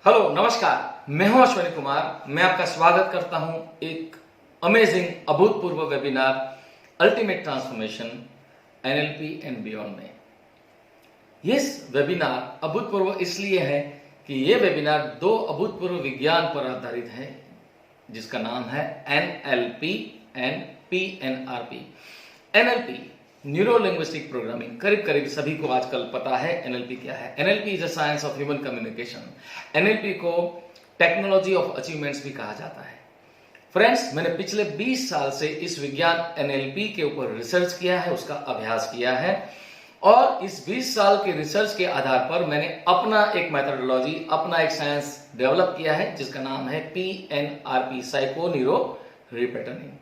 Hello नमस्कार, मैं हूं अश्वनी कुमार। मैं आपका स्वागत करता हूं एक अमेजिंग अभूतपूर्व webinar ultimate transformation NLP and beyond में। ये वेबिनार अभूतपूर्व इसलिए है कि ये वेबिनार दो अभूतपूर्व विज्ञान पर आधारित है जिसका नाम है NLP and PNRP. NLP neuro linguistic programming, करीब करीब सभी को आजकल पता है एनएलपी क्या है। NLP is a science of human communication. NLP को टेक्नोलॉजी ऑफ अचीवमेंट्स भी कहा जाता है। फ्रेंड्स, मैंने पिछले 20 साल से इस विज्ञान एनएलपी के ऊपर रिसर्च किया है, उसका अभ्यास किया है और इस 20 साल के रिसर्च के आधार पर मैंने अपना एक मेथोडोलॉजी, अपना एक साइंस डेवलप किया है जिसका नाम है पीएनआरपी, साइको न्यूरो री-पैटर्निंग।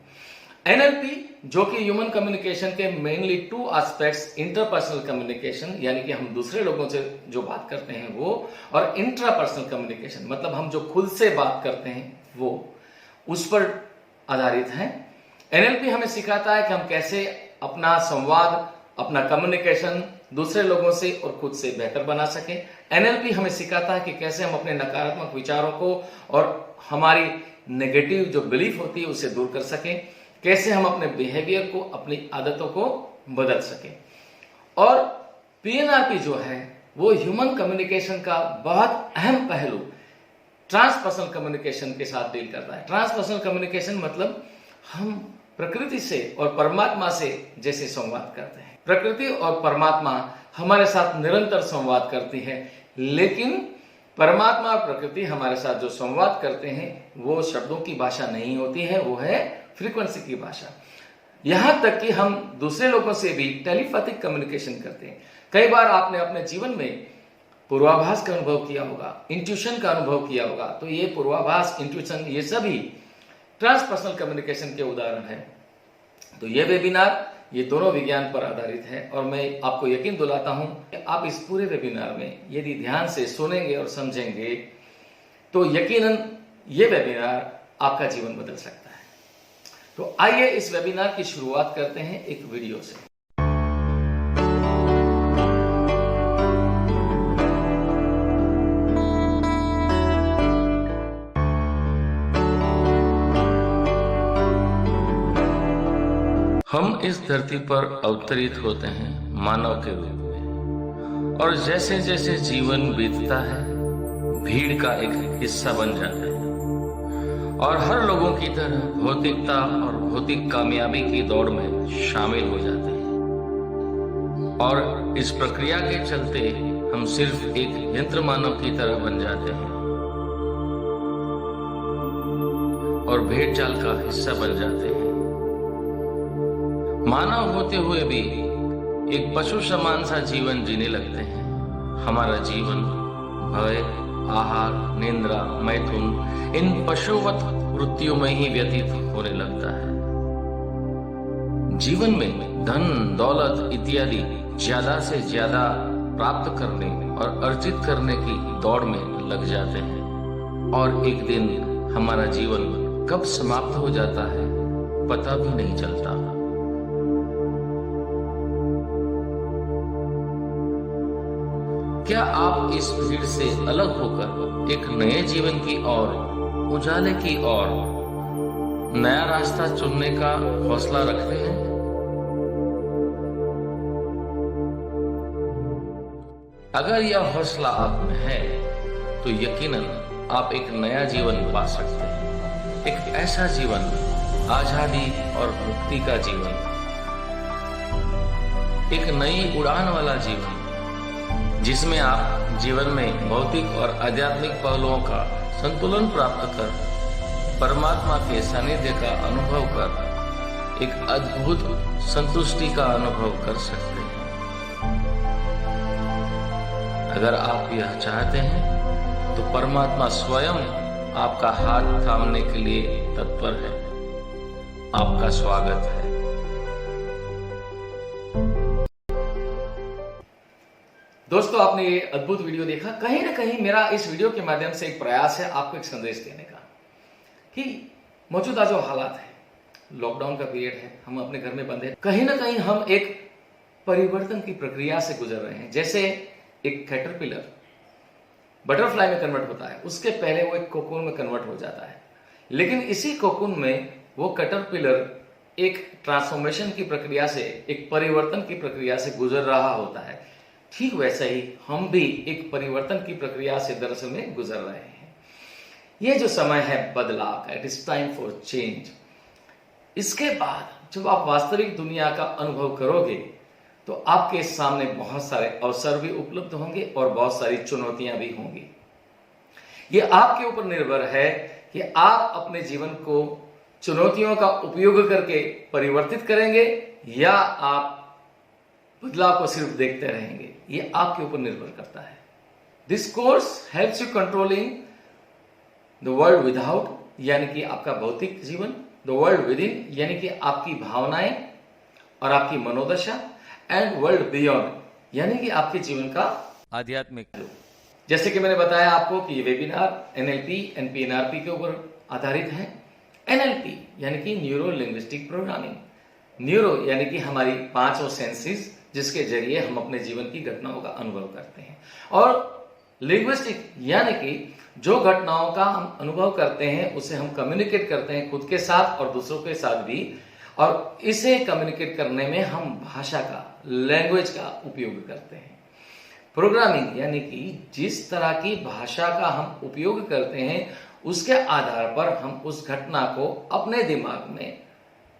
एनएलपी जो कि ह्यूमन कम्युनिकेशन के mainly two aspects, interpersonal communication यानी कि हम दूसरे लोगों से जो बात करते हैं वो, और इंट्रापर्सनल कम्युनिकेशन मतलब हम जो खुद से बात करते हैं वो, उस पर आधारित है। एनएलपी हमें सिखाता है कि हम कैसे अपना संवाद, अपना कम्युनिकेशन दूसरे लोगों से और खुद से बेहतर बना सके। एनएलपी हमें सिखाता है कि कैसे हम अपने नकारात्मक विचारों को और हमारी नेगेटिव जो बिलीफ होती है उसे दूर कर सकें, कैसे हम अपने बिहेवियर को, अपनी आदतों को बदल सकें। और पीएनआरपी जो है वो ह्यूमन कम्युनिकेशन का बहुत अहम पहलू ट्रांसपर्सनल कम्युनिकेशन के साथ डील करता है। ट्रांसपर्सनल कम्युनिकेशन मतलब हम प्रकृति से और परमात्मा से जैसे संवाद करते हैं। प्रकृति और परमात्मा हमारे साथ निरंतर संवाद करती है, लेकिन परमात्मा और प्रकृति हमारे साथ जो संवाद करते हैं वो शब्दों की भाषा नहीं होती है, वो है फ्रीक्वेंसी की भाषा। यहां तक कि हम दूसरे लोगों से भी टेलीपैथिक कम्युनिकेशन करते हैं। कई बार आपने अपने जीवन में पूर्वाभास का अनुभव किया होगा, इंट्यूशन का अनुभव किया होगा, तो ये पूर्वाभास, इंट्यूशन, ये सभी ट्रांसपर्सनल कम्युनिकेशन के उदाहरण है। तो ये वेबिनार ये दोनों विज्ञान पर आधारित है और मैं आपको यकीन दिलाता हूं कि आप इस पूरे वेबिनार में यदि ध्यान से सुनेंगे और समझेंगे तो यकीनन ये वेबिनार आपका जीवन बदल सकता है। तो आइए इस वेबिनार की शुरुआत करते हैं एक वीडियो से। हम इस धरती पर अवतरित होते हैं मानव के रूप में, और जैसे जैसे जीवन बीतता है भीड़ का एक हिस्सा बन जाते हैं और हर लोगों की तरह भौतिकता और भौतिक कामयाबी की दौड़ में शामिल हो जाते हैं। और इस प्रक्रिया के चलते हम सिर्फ एक यंत्र मानव की तरह बन जाते हैं और भेड़ चाल का हिस्सा बन जाते हैं। मानव होते हुए भी एक पशु समान सा जीवन जीने लगते हैं। हमारा जीवन भय, आहार, निद्रा, मैथुन, इन पशुवत वृत्तियों में ही व्यतीत होने लगता है। जीवन में धन, दौलत इत्यादि ज्यादा से ज्यादा प्राप्त करने और अर्जित करने की दौड़ में लग जाते हैं और एक दिन हमारा जीवन कब समाप्त हो जाता है पता भी नहीं चलता। क्या आप इस भीड़ से अलग होकर एक नए जीवन की ओर, उजाले की ओर नया रास्ता चुनने का हौसला रखते हैं? अगर यह हौसला आप में है तो यकीनन आप एक नया जीवन पा सकते हैं। एक ऐसा जीवन, आजादी और मुक्ति का जीवन, एक नई उड़ान वाला जीवन जिसमें आप जीवन में भौतिक और आध्यात्मिक पहलुओं का संतुलन प्राप्त कर परमात्मा के सानिध्य का अनुभव कर एक अद्भुत संतुष्टि का अनुभव कर सकते हैं। अगर आप यह चाहते हैं तो परमात्मा स्वयं आपका हाथ थामने के लिए तत्पर है। आपका स्वागत है। दोस्तों, आपने ये अद्भुत वीडियो देखा। कहीं ना कहीं मेरा इस वीडियो के माध्यम से एक प्रयास है आपको एक संदेश देने का कि मौजूदा जो हालात है, लॉकडाउन का पीरियड है, हम अपने घर में बंद हैं, कहीं ना कहीं हम एक परिवर्तन की प्रक्रिया से गुजर रहे हैं। जैसे एक कैटरपिलर बटरफ्लाई में कन्वर्ट होता है, उसके पहले वो एक कोकून में कन्वर्ट हो जाता है। लेकिन इसी कोकून में वो कैटरपिलर एक ट्रांसफॉर्मेशन की प्रक्रिया से, एक परिवर्तन की प्रक्रिया से गुजर रहा होता है। ठीक वैसे ही हम भी एक परिवर्तन की प्रक्रिया से दरअसल में गुजर रहे हैं। ये जो समय है बदलाव का, it is time for change. इसके बाद जब आप वास्तविक दुनिया का अनुभव करोगे तो आपके सामने बहुत सारे अवसर भी उपलब्ध होंगे और बहुत सारी चुनौतियां भी होंगी। ये आपके ऊपर निर्भर है कि आप अपने जीवन को चुनौतियों का उपयोग करके परिवर्तित करेंगे या आप बदलाव को सिर्फ देखते रहेंगे। ये आपके ऊपर निर्भर करता है। This course helps you controlling the world without, यानी कि आपका भौतिक जीवन, द वर्ल्ड विद इन, यानी कि आपकी भावनाएं और आपकी मनोदशा, एंड वर्ल्ड बियॉन्ड, यानी कि आपके जीवन का आध्यात्मिक। जैसे कि मैंने बताया आपको कि ये वेबिनार NLP एंड PNRP के ऊपर आधारित है। NLP यानी कि न्यूरो लिंग्विस्टिक प्रोग्रामिंग, न्यूरो यानी कि हमारी पांचों सेंसेस जिसके जरिए हम अपने जीवन की घटनाओं का अनुभव करते हैं, और लिंग्विस्टिक यानी कि जो घटनाओं का हम अनुभव करते हैं उसे हम कम्युनिकेट करते हैं खुद के साथ और दूसरों के साथ भी, और इसे कम्युनिकेट करने में हम भाषा का, लैंग्वेज का उपयोग करते हैं। प्रोग्रामिंग यानी कि जिस तरह की भाषा का हम उपयोग करते हैं उसके आधार पर हम उस घटना को अपने दिमाग में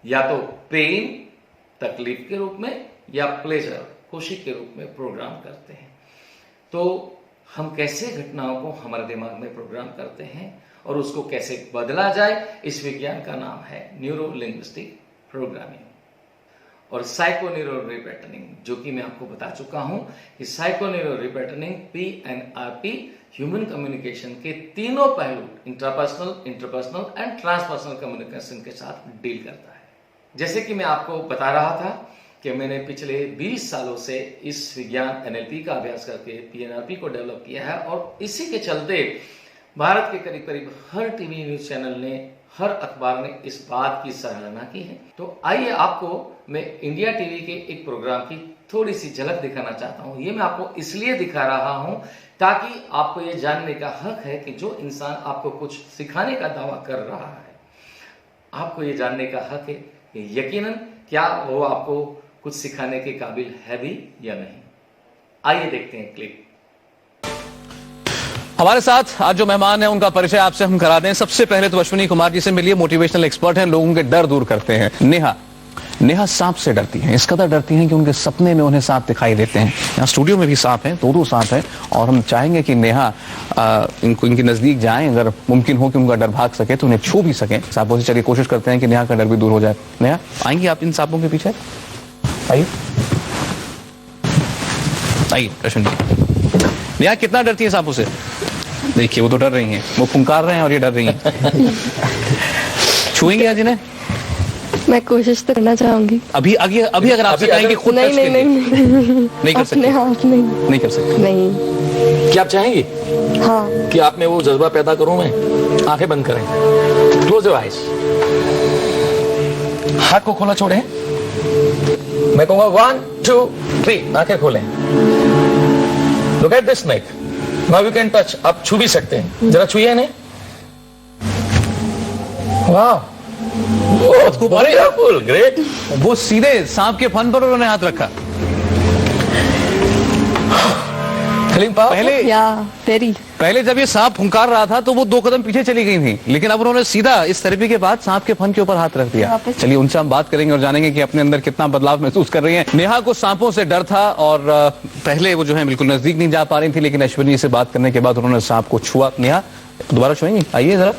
या तो पेन, तकलीफ के रूप में, या प्लेजर, खुशी के रूप में प्रोग्राम करते हैं। तो हम कैसे घटनाओं को हमारे दिमाग में प्रोग्राम करते हैं और उसको कैसे बदला जाए, इस विज्ञान का नाम है न्यूरो लिंग्विस्टिक प्रोग्रामिंग और साइको न्यूरो री-पैटर्निंग, जो कि मैं आपको बता चुका हूं कि psycho neuro repatterning PNRP human communication के तीनों पहलू, intrapersonal, interpersonal and transpersonal communication के साथ डील करता है। जैसे कि मैं आपको बता रहा था कि मैंने पिछले 20 सालों से इस विज्ञान NLP का अभ्यास करके PNRP को डेवलप किया है, और इसी के चलते भारत के करीब करीब हर टीवी न्यूज चैनल ने, हर अखबार ने इस बात की सराहना की है। तो आइए आपको मैं इंडिया टीवी के एक प्रोग्राम की थोड़ी सी झलक दिखाना चाहता हूँ। ये मैं आपको इसलिए दिखा रहा हूँ ताकि आपको ये जानने का हक है कि जो इंसान आपको कुछ सिखाने का दावा कर रहा है, आपको ये जानने का हक है कि यकीनन क्या वो आपको कुछ सिखाने के काबिल है भी या नहीं। आइए देखते हैं क्लिप। हमारे साथ आज जो मेहमान हैं उनका परिचय आपसे हम करा दें। सबसे पहले तो अश्वनी कुमार जी से मिलिए, मोटिवेशनल एक्सपर्ट हैं, लोगों के डर दूर करते हैं। नेहा सांप से डरती हैं, इस कदर डरती हैं कि उनके सपने में उन्हें सांप दिखाई देते हैं। यहाँ स्टूडियो में भी सांप हैं, दो सांप हैं, और हम चाहेंगे कि नेहा इनके नजदीक जाएं, अगर मुमकिन हो कि उनका डर भाग सके तो उन्हें छू भी सकें सांपों से। चलिए कोशिश करते हैं कि नेहा का डर भी दूर हो जाए। नेहा, आएंगी आप इन सांपों के पीछे? आइए आइए अश्वनी। नेहा कितना डरती है सांपों से? देखिए वो तो डर रही हैं, वो फुंकार रहे हैं और ये डर रही हैं। छुएंगे आज इन्हें? मैं कोशिश तो करना चाहूंगी। अभी अगर आपसे कहेंगे खुद नहीं कर सकते? हाथ नहीं कर सकते। नहीं। क्या आप चाहेंगे? हाँ। कि आप में वो जज्बा पैदा करूं मैं? आंखें बंद करें, क्लोज योर आइज, हाथ को खोला छोड़ें, मैं कहूंगा 1 2 3, आंखें खोलें। Look at this snake, now you can touch. आप छू भी सकते हैं, जरा छुइए इन्हें। वाह, ग्रेट। वो सीधे सांप के फन पर उन्होंने हाथ रखा। पहले जब ये सांप फुंकार रहा था तो वो 2 कदम पीछे चली गई थी, लेकिन अब उन्होंने सीधा इस थेरेपी के बाद सांप के फन के ऊपर हाथ रख दिया। चलिए उनसे हम बात करेंगे और जानेंगे कि अपने अंदर कितना बदलाव महसूस कर रही हैं। नेहा को सांपों से डर था और पहले वो जो है बिल्कुल नजदीक नहीं जा पा रही थी, लेकिन अश्वनी से बात करने के बाद उन्होंने सांप को छुआ। नेहा दोबारा छुएंगी? आइए जरा।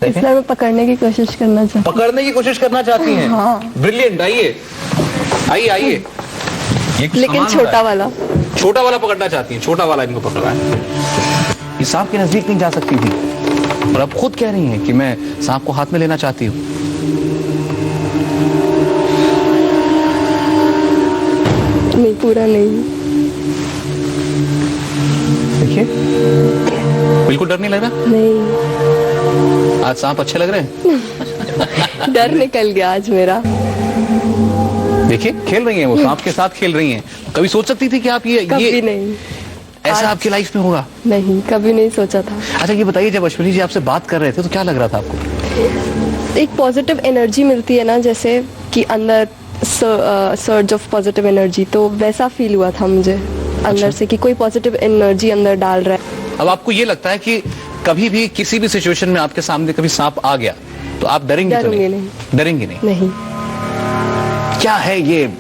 मैं पकड़ने की कोशिश करना चाहती हैं? हाँ। ब्रिलियंट। आइए। लेकिन छोटा वाला पकड़ना चाहती हैं? छोटा वाला इनको पकड़ा है। ये सांप के नजदीक नहीं जा सकती थी और अब खुद कह रही हैं कि मैं सांप को हाथ में लेना चाहती हूँ। नहीं, पूरा नहीं। देखिए बिल्कुल डर नहीं लग रहा? नहीं। आज सांप अच्छे लग रहे हैं? डर निकल गया आज मेरा। देखिए खेल रही हैं, वो सांप के साथ खेल रही हैं। कभी सोच सकती थी कि आप ये नहीं। ऐसा आपकी लाइफ में होगा? नहीं, कभी नहीं सोचा था। अच्छा ये बताइए, जब अश्विनी जी आपसे बात कर रहे थे तो क्या लग रहा था आपको? एक पॉजिटिव एनर्जी मिलती है ना, जैसे कि अंदर सर्ज ऑफ पॉजिटिव एनर्जी, तो वैसा फील हुआ था मुझे अंदर से कि कोई पॉजिटिव एनर्जी अंदर डाल रहा है। अब आपको ये लगता है कि कभी भी किसी भी सिचुएशन में आपके सामने कभी सांप आ गया तो आप डरेंगे तो नहीं? डरेंगे नहीं? नहीं। क्या है ये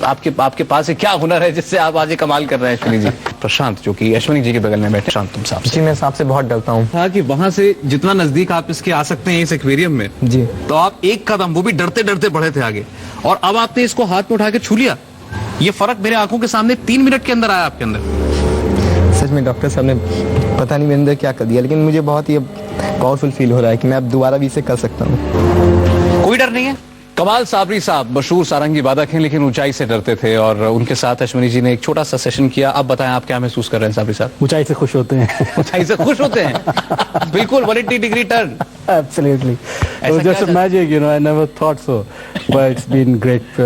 आपके पास क्या हुनर है जिससे आप आज ये कमाल कर रहे हैं अश्विनी जी? प्रशांत जो कि अश्विनी जी के बगल में बैठे, प्रशांत तुम सांप जी मैं सांप से बहुत डरता हूँ। था कि वहां से जितना नजदीक आप इसके आ सकते हैं इस एक्वेरियम में जी, तो आप एक कदम, वो भी डरते डरते बढ़े थे आगे, और अब आपने इसको हाथ में उठा के छू लिया। ये फर्क मेरे आंखों के सामने 3 मिनट के अंदर आया आपके अंदर। सच में डॉक्टर साहब ने पता नहीं मेरे अंदर क्या कर दिया, लेकिन मुझे बहुत ही पावरफुल फील हो रहा है कि मैं अब दोबारा भी इसे कर सकता हूँ। कोई डर नहीं है। कमाल साबरी साहब मशहूर सारंगी वादक हैं, लेकिन ऊंचाई से डरते थे, और उनके साथ अश्विनी जी ने एक छोटा सा सेशन किया। अब बताएं आप क्या महसूस कर रहे हैं साबरी साहब? ऊंचाई से खुश होते हैं। ऊंचाई से खुश होते हैं। बिल्कुल 180 degree turn. Absolutely. It was just a magic, you know. I never thought so, but it's been great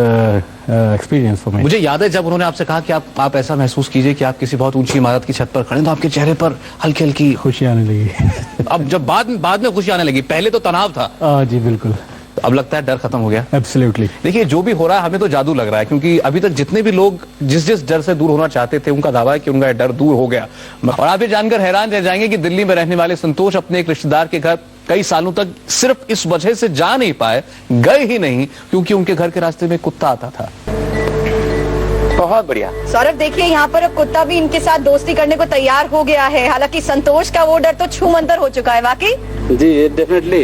experience for me. मुझे याद है जब उन्होंने आपसे कहा कि आप ऐसा महसूस कीजिए कि आप किसी बहुत ऊंची इमारत की छत पर खड़े हैं, तो आपके चेहरे पर हल्की हल्की खुशी आने लगी। अब जब बाद में खुशी आने लगी, पहले तो तनाव था। जी बिल्कुल। तो अब लगता है डर खत्म हो गया। Absolutely. देखिए जो भी हो रहा है हमें तो जादू लग रहा है, क्योंकि अभी तक जितने भी लोग जिस डर से दूर होना चाहते थे उनका दावा है कि उनका डर दूर हो गया। और आप ये जानकर हैरान रह जाएंगे कि दिल्ली में रहने वाले संतोष अपने एक रिश्तेदार के घर कई सालों तक सिर्फ इस वजह से जा नहीं पाए, गए ही नहीं, क्योंकि उनके घर के रास्ते में कुत्ता आता था। बहुत बढ़िया। सौरभ देखिए यहाँ पर अब कुत्ता भी इनके साथ दोस्ती करने को तैयार हो गया है। हालांकि संतोष का वो डर तो छूमंतर हो चुका है। वाकई जी डेफिनेटली,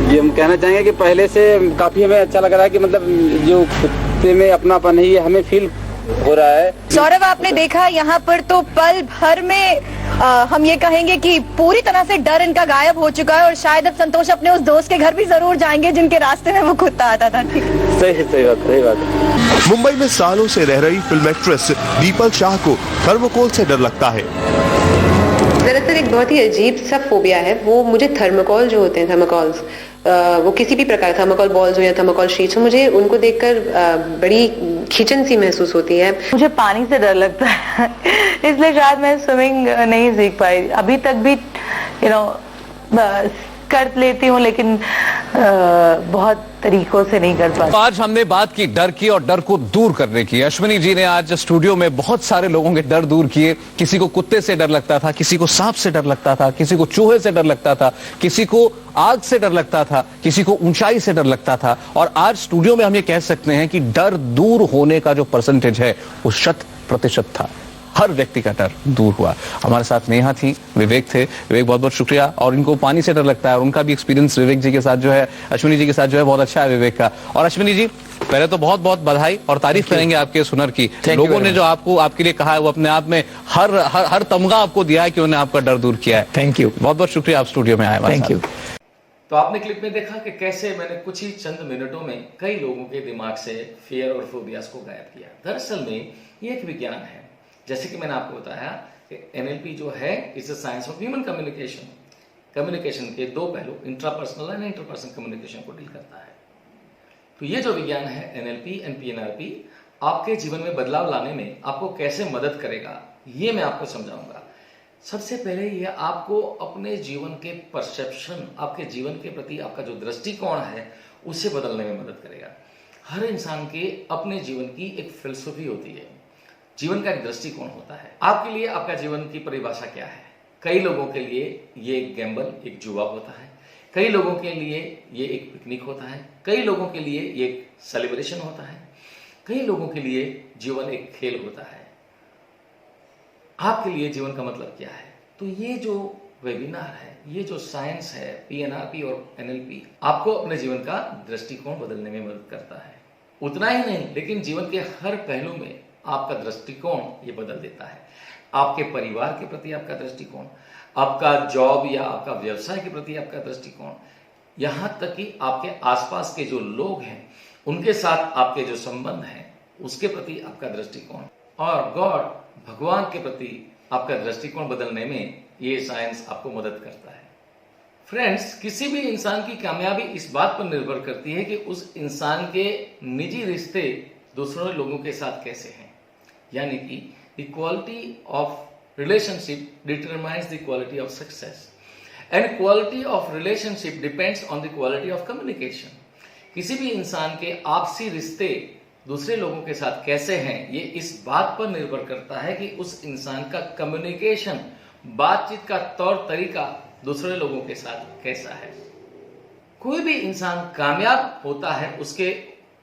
ये हम कहना चाहेंगे कि पहले से काफी हमें अच्छा लग रहा है कि मतलब जो कुत्ते में अपनापन है ये हमें फील हो रहा है। सौरभ आपने देखा यहाँ पर तो पल भर में हम ये कहेंगे कि पूरी तरह से डर इनका गायब हो चुका है, और शायद अब संतोष अपने उस दोस्त के घर भी जरूर जाएंगे जिनके रास्ते में वो कुत्ता आता था। सही बात। मुंबई में सालों से रह रही फिल्म एक्ट्रेस दीपल शाह को थर्मोकोल से डर लगता है। दरअसल एक बहुत ही अजीब सा फोबिया है वो मुझे। थर्मोकोल जो होते हैं, थर्मोकोल्स, वो किसी भी प्रकार, थर्मोकोल बॉल्स हो या थर्मोकोल शीट्स हो, मुझे उनको देखकर बड़ी खिंचन सी महसूस होती है। मुझे पानी से डर लगता है, इसलिए शायद मैं स्विमिंग नहीं सीख पाई अभी तक भी। कर लेती हूँ लेकिन बहुत तरीकों से नहीं कर पाती। आज हमने बात की डर की, और डर को दूर करने की। अश्विनी जी ने आज स्टूडियो में बहुत सारे लोगों के डर दूर किए। किसी को कुत्ते से डर लगता था, किसी को सांप से डर लगता था, किसी को चूहे से डर लगता था, किसी को आग से डर लगता था, किसी को ऊंचाई से डर लगता था। और आज स्टूडियो में हम ये कह सकते हैं कि डर दूर होने का जो परसेंटेज है वो 100% था। हर व्यक्ति का डर दूर हुआ। हमारे साथ नेहा थी, विवेक थे। विवेक बहुत बहुत शुक्रिया। और इनको पानी से डर लगता है, और उनका भी एक्सपीरियंस विवेक जी के साथ जो है, अश्विनी जी के साथ जो है, बहुत अच्छा है विवेक का। और अश्विनी जी पहले तो बहुत बहुत बधाई और तारीफ करेंगे आपके इस हुनर की। लोगों ने जो आपके लिए कहा है वो अपने आप में हर तमगा आपको दिया है कि उन्होंने आपका डर दूर किया है। थैंक यू, बहुत बहुत शुक्रिया, आप स्टूडियो में आए। Thank you. तो आपने क्लिप में देखा कि कैसे मैंने कुछ ही चंद मिनटों में कई लोगों के दिमाग से फियर और फोबियास को गायब किया। दरअसल में ये एक विज्ञान है। जैसे कि मैंने आपको बताया कि NLP जो है it's a science of human communication. Communication के दो पहलू, इंट्रापर्सनल एंड इंटरपर्सनल कम्युनिकेशन को डील करता है। तो ये जो विज्ञान है NLP एंड PNRP आपके जीवन में बदलाव लाने में आपको कैसे मदद करेगा, ये मैं आपको समझाऊंगा। सबसे पहले ये आपको अपने जीवन के परसेप्शन, आपके जीवन के प्रति आपका जो दृष्टिकोण है उसे बदलने में मदद करेगा। हर इंसान के अपने जीवन की एक फिलसफी होती है, जीवन का एक दृष्टिकोण होता है। आपके लिए आपका जीवन की परिभाषा क्या है? कई लोगों के लिए ये एक गैम्बल, एक जुआ होता है। कई लोगों के लिए ये एक पिकनिक होता है। कई लोगों के लिए ये एक सेलिब्रेशन होता है। कई लोगों के लिए जीवन एक खेल होता है। आपके लिए जीवन का मतलब क्या है? तो ये जो वेबिनार है, ये जो साइंस है PNRP और NLP, आपको अपने जीवन का दृष्टिकोण बदलने में मदद करता है। उतना ही नहीं, लेकिन जीवन के हर पहलू में आपका दृष्टिकोण ये बदल देता है। आपके परिवार के प्रति आपका दृष्टिकोण, आपका जॉब या आपका व्यवसाय के प्रति आपका दृष्टिकोण, यहाँ तक कि आपके आसपास के जो लोग हैं उनके साथ आपके जो संबंध हैं उसके प्रति आपका दृष्टिकोण, और गॉड, भगवान के प्रति आपका दृष्टिकोण बदलने में ये साइंस आपको मदद करता है। फ्रेंड्स, किसी भी इंसान की कामयाबी इस बात पर निर्भर करती है कि उस इंसान के निजी रिश्ते दूसरों लोगों के साथ कैसे हैं। यानी कि the quality of relationship determines the quality of success and quality of relationship depends on the quality of communication. किसी भी इंसान के आपसी रिश्ते दूसरे लोगों के साथ कैसे हैं ये इस बात पर निर्भर करता है कि उस इंसान का कम्युनिकेशन, बातचीत का तौर तरीका दूसरे लोगों के साथ कैसा है। कोई भी इंसान कामयाब होता है उसके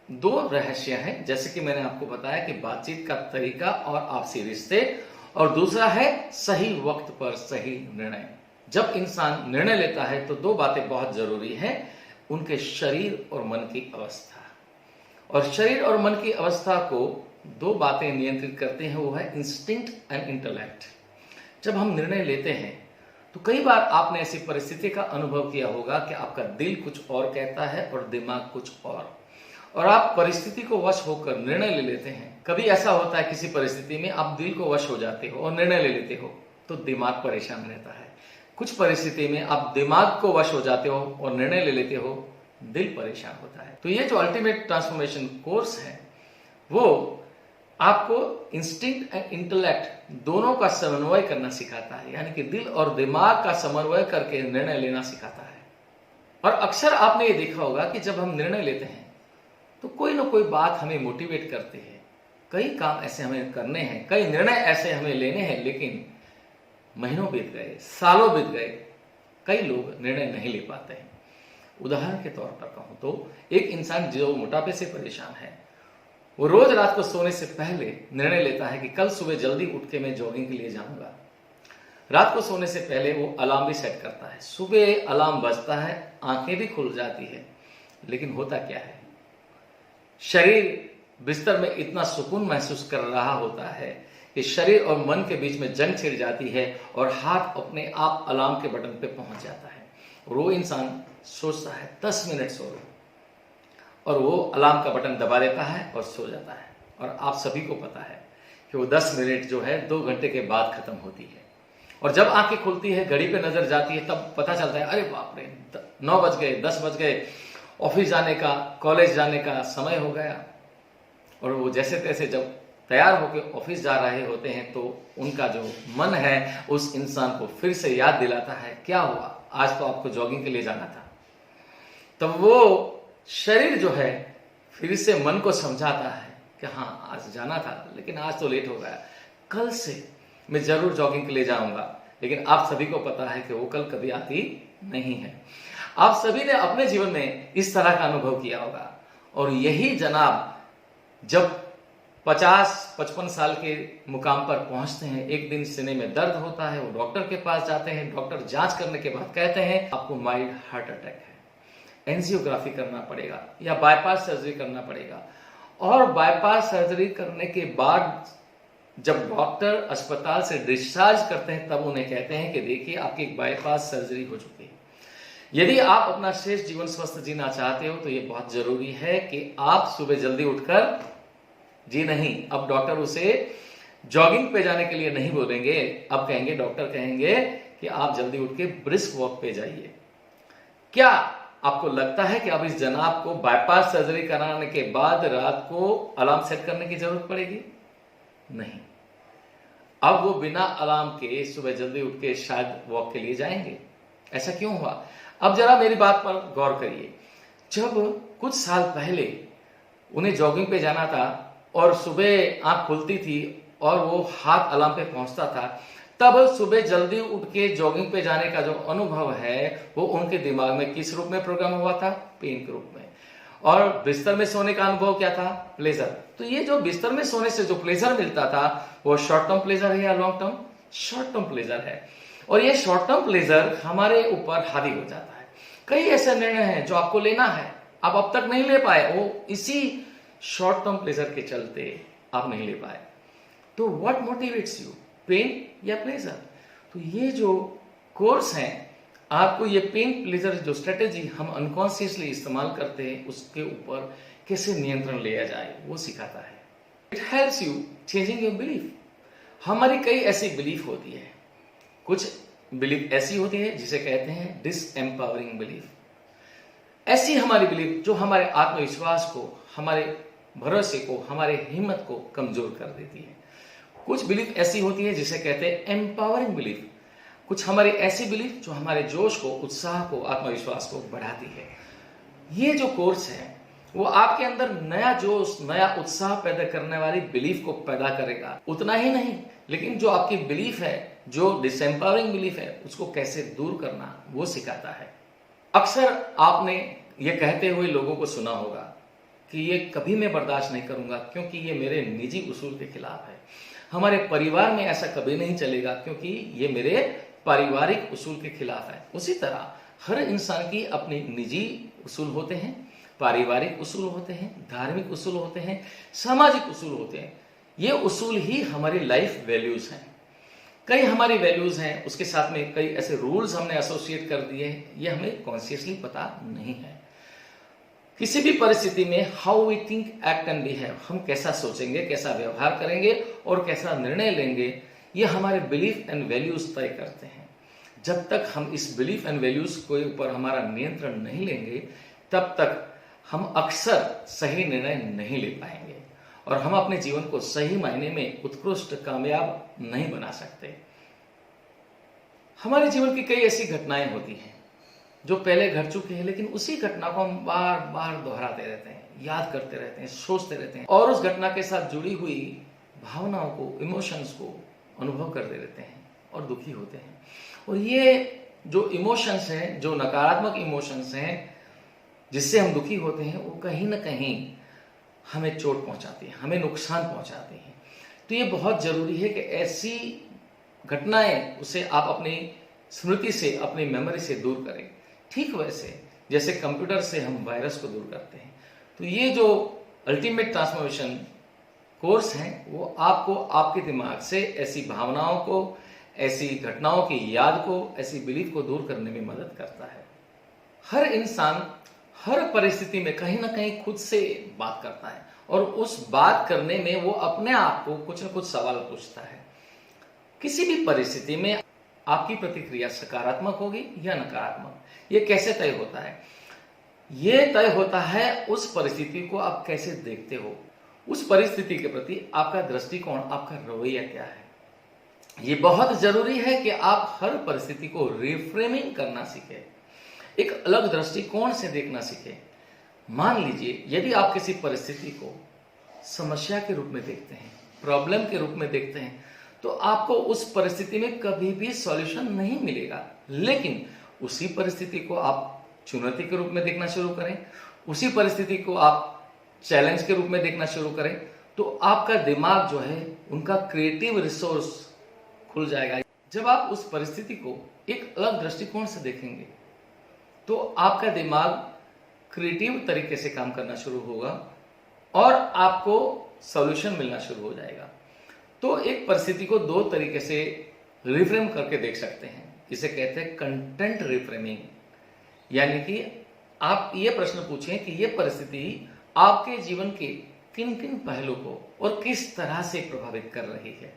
दो रहस्य हैं, जैसे कि मैंने आपको बताया कि बातचीत का तरीका और आपसी रिश्ते, और दूसरा है सही वक्त पर सही निर्णय। जब इंसान निर्णय लेता है तो दो बातें बहुत जरूरी हैं, उनके शरीर और मन की अवस्था। और शरीर और मन की अवस्था को दो बातें नियंत्रित करते हैं, वो है इंस्टिंक्ट एंड इंटेलेक्ट। जब हम निर्णय लेते हैं तो कई बार आपने ऐसी परिस्थिति का अनुभव किया होगा कि आपका दिल कुछ और कहता है और दिमाग कुछ और आप परिस्थिति को वश होकर निर्णय ले लेते हैं। कभी ऐसा होता है किसी परिस्थिति में आप दिल को वश हो जाते हो और निर्णय ले लेते हो तो दिमाग परेशान रहता है। कुछ परिस्थिति में आप दिमाग को वश हो जाते हो और निर्णय ले लेते हो, दिल परेशान होता है। तो ये जो अल्टीमेट ट्रांसफॉर्मेशन कोर्स है वो आपको इंस्टिंक्ट एंड इंटेलेक्ट दोनों का समन्वय करना सिखाता है, यानी कि दिल और दिमाग का समन्वय करके निर्णय लेना सिखाता है। और अक्सर आपने ये देखा होगा कि जब हम निर्णय लेते हैं तो कोई ना कोई बात हमें मोटिवेट करती है। कई काम ऐसे हमें करने हैं, कई निर्णय ऐसे हमें लेने हैं, लेकिन महीनों बीत गए, सालों बीत गए, कई लोग निर्णय नहीं ले पाते हैं। उदाहरण के तौर पर कहूं तो एक इंसान जो मोटापे से परेशान है वो रोज रात को सोने से पहले निर्णय लेता है कि कल सुबह जल्दी उठ के मैं जॉगिंग के लिए जाऊंगा। रात को सोने से पहले वो अलार्म भी सेट करता है, सुबह अलार्म बजता है, आंखें भी खुल जाती है, लेकिन होता क्या है, शरीर बिस्तर में इतना सुकून महसूस कर रहा होता है कि शरीर और मन के बीच में जंग छिड़ जाती है और हाथ अपने आप अलार्म के बटन पे पहुंच जाता है और वो इंसान सोचता है 10 मिनट सो लो, और वो अलार्म का बटन दबा देता है और सो जाता है। और आप सभी को पता है कि वो 10 मिनट जो है 2 घंटे के बाद खत्म होती है। और जब आंखें खुलती है, घड़ी पे नजर जाती है, तब पता चलता है अरे बाप रे 9 बज गए, 10 बज गए, ऑफिस जाने का, कॉलेज जाने का समय हो गया। और वो जैसे तैसे जब तैयार होकर ऑफिस जा रहे होते हैं तो उनका जो मन है उस इंसान को फिर से याद दिलाता है क्या हुआ, आज तो आपको जॉगिंग के लिए जाना था। तब वो शरीर जो है फिर से मन को समझाता है कि हाँ आज जाना था, लेकिन आज तो लेट हो गया, कल से मैं जरूर जॉगिंग के लिए जाऊंगा। लेकिन आप सभी को पता है कि वो कल कभी आती नहीं है। आप सभी ने अपने जीवन में इस तरह का अनुभव किया होगा। और यही जनाब जब 50-55 साल के मुकाम पर पहुंचते हैं, एक दिन सीने में दर्द होता है, वो डॉक्टर के पास जाते हैं, डॉक्टर जांच करने के बाद कहते हैं आपको माइल्ड हार्ट अटैक है, एंजियोग्राफी करना पड़ेगा या बाईपास सर्जरी करना पड़ेगा। और बाईपास सर्जरी करने के बाद जब डॉक्टर अस्पताल से डिस्चार्ज करते हैं तब उन्हें कहते हैं कि देखिए आपकी एक बाईपास सर्जरी हो चुकी है। यदि आप अपना शेष जीवन स्वस्थ जीना चाहते हो तो ये बहुत जरूरी है कि आप सुबह जल्दी उठकर जी नहीं, अब डॉक्टर उसे जॉगिंग पे जाने के लिए नहीं बोलेंगे, अब कहेंगे, डॉक्टर कहेंगे कि आप जल्दी उठ के ब्रिस्क वॉक पे जाइए। क्या आपको लगता है कि अब इस जनाब को बाईपास सर्जरी कराने के बाद रात को अलार्म सेट करने की जरूरत पड़ेगी? नहीं, अब वो बिना अलार्म के सुबह जल्दी उठ के शायद वॉक के लिए जाएंगे। ऐसा क्यों हुआ? अब जरा मेरी बात पर गौर करिए। जब कुछ साल पहले उन्हें जॉगिंग पे जाना था और सुबह आंख खुलती थी और वो हाथ अलार्म पे पहुंचता था, तब सुबह जल्दी उठ के जॉगिंग पे जाने का जो अनुभव है वो उनके दिमाग में किस रूप में प्रोग्राम हुआ था? पेन के रूप में। और बिस्तर में सोने का अनुभव क्या था? प्लेजर। तो ये जो बिस्तर में सोने से जो प्लेजर मिलता था वो शॉर्ट टर्म प्लेजर है या long term? Short term pleasure है। और ये शॉर्ट टर्म प्लेजर हमारे ऊपर हावी हो जाता है। कई ऐसे निर्णय हैं जो आपको लेना है, आप अब तक नहीं ले पाए, वो इसी शॉर्ट टर्म प्लेजर के चलते आप नहीं ले पाए। तो व्हाट मोटिवेट्स यू, पेन या प्लेजर? तो ये जो कोर्स है आपको ये पेन प्लेजर जो स्ट्रेटेजी हम अनकॉन्शियसली इस्तेमाल करते हैं उसके ऊपर कैसे नियंत्रण लिया जाए वो सिखाता है। It helps you changing your belief. हमारी कई ऐसी बिलीफ होती है, कुछ बिलीफ ऐसी होती है जिसे कहते हैं डिसएम्पावरिंग बिलीफ। ऐसी हमारी बिलीफ जो हमारे आत्मविश्वास को, हमारे भरोसे को, हमारे हिम्मत को कमजोर कर देती है। कुछ बिलीफ ऐसी होती है जिसे कहते हैं एम्पावरिंग बिलीफ। कुछ हमारी ऐसी बिलीफ जो हमारे जोश को, उत्साह को, आत्मविश्वास को बढ़ाती है। ये जो कोर्स है वो आपके अंदर नया जोश, नया उत्साह पैदा करने वाली बिलीफ को पैदा करेगा। उतना ही नहीं, लेकिन जो आपकी बिलीफ है, जो डिसएम्पावरिंग बिलीफ है, उसको कैसे दूर करना वो सिखाता है। अक्सर आपने ये कहते हुए लोगों को सुना होगा कि ये कभी मैं बर्दाश्त नहीं करूंगा क्योंकि ये मेरे निजी उसूल के खिलाफ है। हमारे परिवार में ऐसा कभी नहीं चलेगा क्योंकि ये मेरे पारिवारिक उसूल के खिलाफ है। उसी तरह हर इंसान की अपनी निजी उसूल होते हैं, पारिवारिक उसूल होते हैं, धार्मिक उसूल होते हैं, सामाजिक उसूल होते हैं। ये उसूल ही हमारी लाइफ वैल्यूज हैं। कई हमारी वैल्यूज हैं, उसके साथ में कई ऐसे रूल्स हमने एसोसिएट कर दिए हैं, ये हमें कॉन्शियसली पता नहीं है। किसी भी परिस्थिति में how we think, act and behave, हम कैसा सोचेंगे, कैसा व्यवहार करेंगे और कैसा निर्णय लेंगे, ये हमारे बिलीफ एंड वैल्यूज तय करते हैं। जब तक हम इस बिलीफ एंड वैल्यूज के ऊपर हमारा नियंत्रण नहीं लेंगे, तब तक हम अक्सर सही निर्णय नहीं ले पाएंगे और हम अपने जीवन को सही मायने में उत्कृष्ट, कामयाब नहीं बना सकते। हमारे जीवन की कई ऐसी घटनाएं होती हैं जो पहले घट चुकी है, लेकिन उसी घटना को हम बार बार दोहराते रहते हैं, याद करते रहते हैं, सोचते रहते हैं और उस घटना के साथ जुड़ी हुई भावनाओं को, इमोशंस को अनुभव करते रहते हैं और दुखी होते हैं। और ये जो इमोशंस हैं, जो नकारात्मक इमोशंस हैं जिससे हम दुखी होते हैं, वो कहीं ना कहीं हमें चोट पहुंचाती है, हमें नुकसान पहुंचाती है। तो ये बहुत जरूरी है कि ऐसी घटनाएं उसे आप अपनी स्मृति से, अपनी मेमोरी से दूर करें। ठीक वैसे जैसे कंप्यूटर से हम वायरस को दूर करते हैं, तो ये जो अल्टीमेट ट्रांसफॉर्मेशन कोर्स है वो आपको आपके दिमाग से ऐसी भावनाओं को, ऐसी घटनाओं की याद को, ऐसी बिलीफ को दूर करने में मदद करता है। हर इंसान हर परिस्थिति में कहीं ना कहीं खुद से बात करता है और उस बात करने में वो अपने आप को कुछ न कुछ सवाल पूछता है। किसी भी परिस्थिति में आपकी प्रतिक्रिया सकारात्मक होगी या नकारात्मक, ये कैसे तय होता है? ये तय होता है उस परिस्थिति को आप कैसे देखते हो, उस परिस्थिति के प्रति आपका दृष्टिकोण, आपका रवैया क्या है। ये बहुत जरूरी है कि आप हर परिस्थिति को रिफ्रेमिंग करना सीखें, एक अलग दृष्टिकोण से देखना सीखें। मान लीजिए यदि आप किसी परिस्थिति को समस्या के रूप में देखते हैं, प्रॉब्लम के रूप में देखते हैं, तो आपको उस परिस्थिति में कभी भी सॉल्यूशन नहीं मिलेगा। लेकिन उसी परिस्थिति को आप चुनौती के रूप में देखना शुरू करें, उसी परिस्थिति को आप चैलेंज के रूप में देखना शुरू करें, तो आपका दिमाग जो है उनका क्रिएटिव रिसोर्स खुल जाएगा। जब आप उस परिस्थिति को एक अलग दृष्टिकोण से देखेंगे तो आपका दिमाग क्रिएटिव तरीके से काम करना शुरू होगा और आपको सॉल्यूशन मिलना शुरू हो जाएगा। तो एक परिस्थिति को दो तरीके से रिफ्रेम करके देख सकते हैं। इसे कहते हैं कंटेंट रिफ्रेमिंग, यानी कि आप ये प्रश्न पूछें कि ये परिस्थिति आपके जीवन के किन किन पहलू को और किस तरह से प्रभावित कर रही है।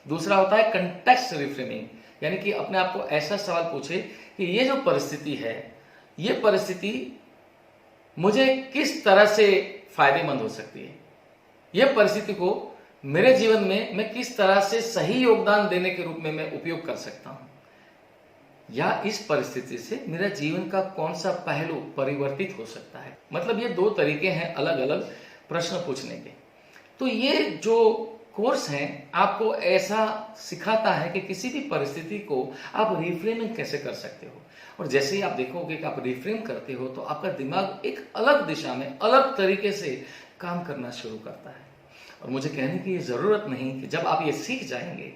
दूसरा होता है कंटेक्स्ट रिफ्रेमिंग, यानी कि अपने आप को ऐसा सवाल पूछे कि ये जो परिस्थिति है, ये परिस्थिति मुझे किस तरह से फायदेमंद हो सकती है, ये परिस्थिति को मेरे जीवन में मैं किस तरह से सही योगदान देने के रूप में मैं उपयोग कर सकता हूं, या इस परिस्थिति से मेरा जीवन का कौन सा पहलू परिवर्तित हो सकता है। मतलब ये दो तरीके हैं अलग अलग प्रश्न पूछने के। तो ये जो कोर्स है आपको ऐसा सिखाता है कि किसी भी परिस्थिति को आप रिफ्रेमिंग कैसे कर सकते हो। और जैसे ही आप देखोगे कि आप रिफ्रेम करते हो तो आपका दिमाग एक अलग दिशा में, अलग तरीके से काम करना शुरू करता है। और मुझे कहने की जरूरत नहीं कि जब आप ये सीख जाएंगे,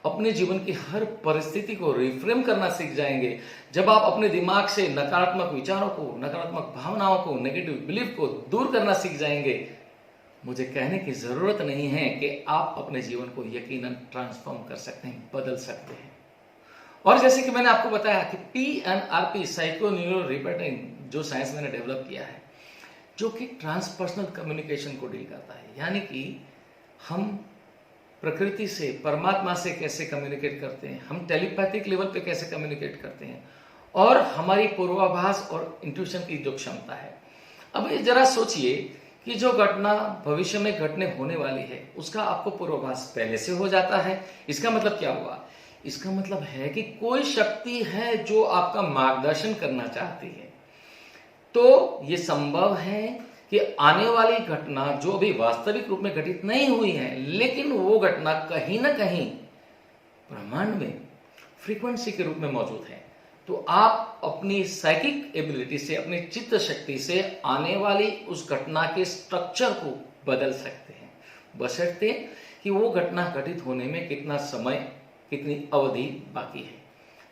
अपने जीवन की हर परिस्थिति को रिफ्रेम करना सीख जाएंगे, जब आप अपने दिमाग से नकारात्मक विचारों को, नकारात्मक भावनाओं को, नेगेटिव बिलीफ को दूर करना सीख जाएंगे, मुझे कहने की जरूरत नहीं है कि आप अपने जीवन को यकीनन ट्रांसफॉर्म कर सकते हैं, बदल सकते हैं। और जैसे कि मैंने आपको बताया कि PNRP, साइको न्यूरो री-पैटर्निंग, जो साइंस मैंने डेवलप किया है, जो कि ट्रांसपर्सनल कम्युनिकेशन को डील करता है, यानी कि हम प्रकृति से, परमात्मा से कैसे कम्युनिकेट करते हैं, हम टेलीपैथिक लेवल पे कैसे कम्युनिकेट करते हैं, और हमारी पूर्वाभास और इंट्यूशन की जो क्षमता है। अब जरा सोचिए कि जो घटना भविष्य में घटने होने वाली है उसका आपको पूर्वाभास पहले से हो जाता है। इसका मतलब क्या हुआ? इसका मतलब है कि कोई शक्ति है जो आपका मार्गदर्शन करना चाहती है। तो ये संभव है कि आने वाली घटना जो अभी वास्तविक रूप में घटित नहीं हुई है, लेकिन वो घटना कहीं ना कहीं ब्रह्मांड में फ्रीक्वेंसी के रूप में मौजूद है। तो आप अपनी साइकिक एबिलिटी से, अपनी चित्त शक्ति से आने वाली उस घटना के स्ट्रक्चर को बदल सकते हैं, बशर्ते कि वो घटना घटित होने में कितना समय, कितनी अवधि बाकी है।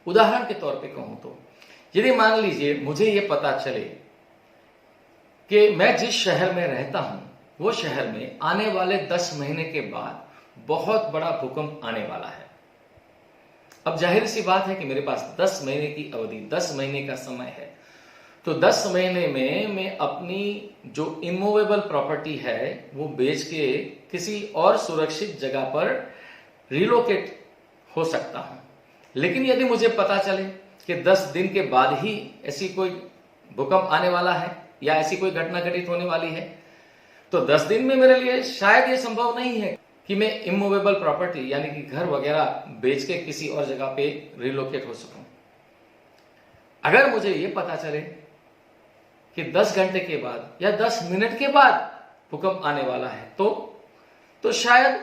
उदाहरण के तौर पे कहूं तो यदि मान लीजिए मुझे ये पता चले कि मैं जिस शहर में रहता हूं वो शहर में आने वाले 10 महीने के बाद बहुत बड़ा भूकंप आने वाला है। अब जाहिर सी बात है कि मेरे पास 10 महीने की अवधि, 10 महीने का समय है। तो 10 महीने में मैं अपनी जो इमूवेबल प्रॉपर्टी है वो बेच के किसी और सुरक्षित जगह पर रिलोकेट हो सकता हूं। लेकिन यदि मुझे पता चले कि 10 दिन के बाद ही ऐसी कोई भूकंप आने वाला है या ऐसी कोई घटना घटित होने वाली है, तो 10 दिन में मेरे लिए शायद ये संभव नहीं है कि मैं इमूवेबल प्रॉपर्टी यानी कि घर वगैरह बेच के किसी और जगह पे रिलोकेट हो सकूं। अगर मुझे ये पता चले कि 10 घंटे के बाद या 10 मिनट के बाद भूकंप आने वाला है, तो शायद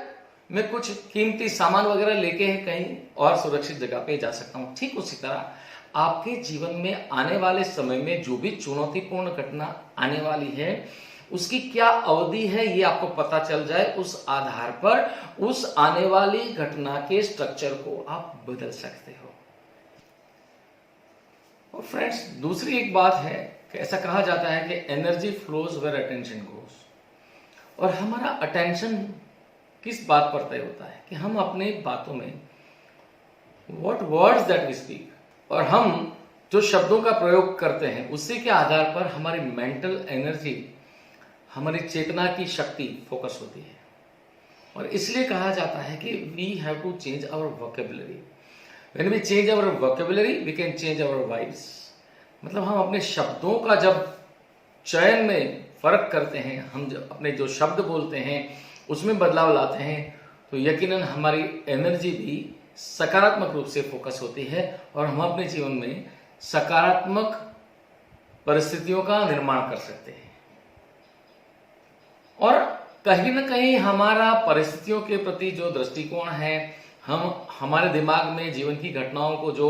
मैं कुछ कीमती सामान वगैरह लेके कहीं और सुरक्षित जगह पे जा सकता हूं। ठीक उसी तरह आपके जीवन में आने वाले समय में जो भी चुनौतीपूर्ण घटना आने वाली है उसकी क्या अवधि है ये आपको पता चल जाए, उस आधार पर उस आने वाली घटना के स्ट्रक्चर को आप बदल सकते हो। और फ्रेंड्स, दूसरी एक बात है कि ऐसा कहा जाता है कि energy flows where attention goes. और हमारा अटेंशन किस बात पर तय होता है कि हम अपने बातों में what words that we speak, और हम जो शब्दों का प्रयोग करते हैं उसी के आधार पर हमारी मेंटल एनर्जी, हमारी चेतना की शक्ति फोकस होती है। और इसलिए कहा जाता है कि we have to change our vocabulary. When we change our vocabulary we can change our vibes. मतलब हम अपने शब्दों का जब चयन में फर्क करते हैं, हम जब अपने जो शब्द बोलते हैं उसमें बदलाव लाते हैं, तो यकीनन हमारी एनर्जी भी सकारात्मक रूप से फोकस होती है और हम अपने जीवन में सकारात्मक परिस्थितियों का निर्माण कर सकते हैं। और कहीं ना कहीं हमारा परिस्थितियों के प्रति जो दृष्टिकोण है, हम हमारे दिमाग में जीवन की घटनाओं को जो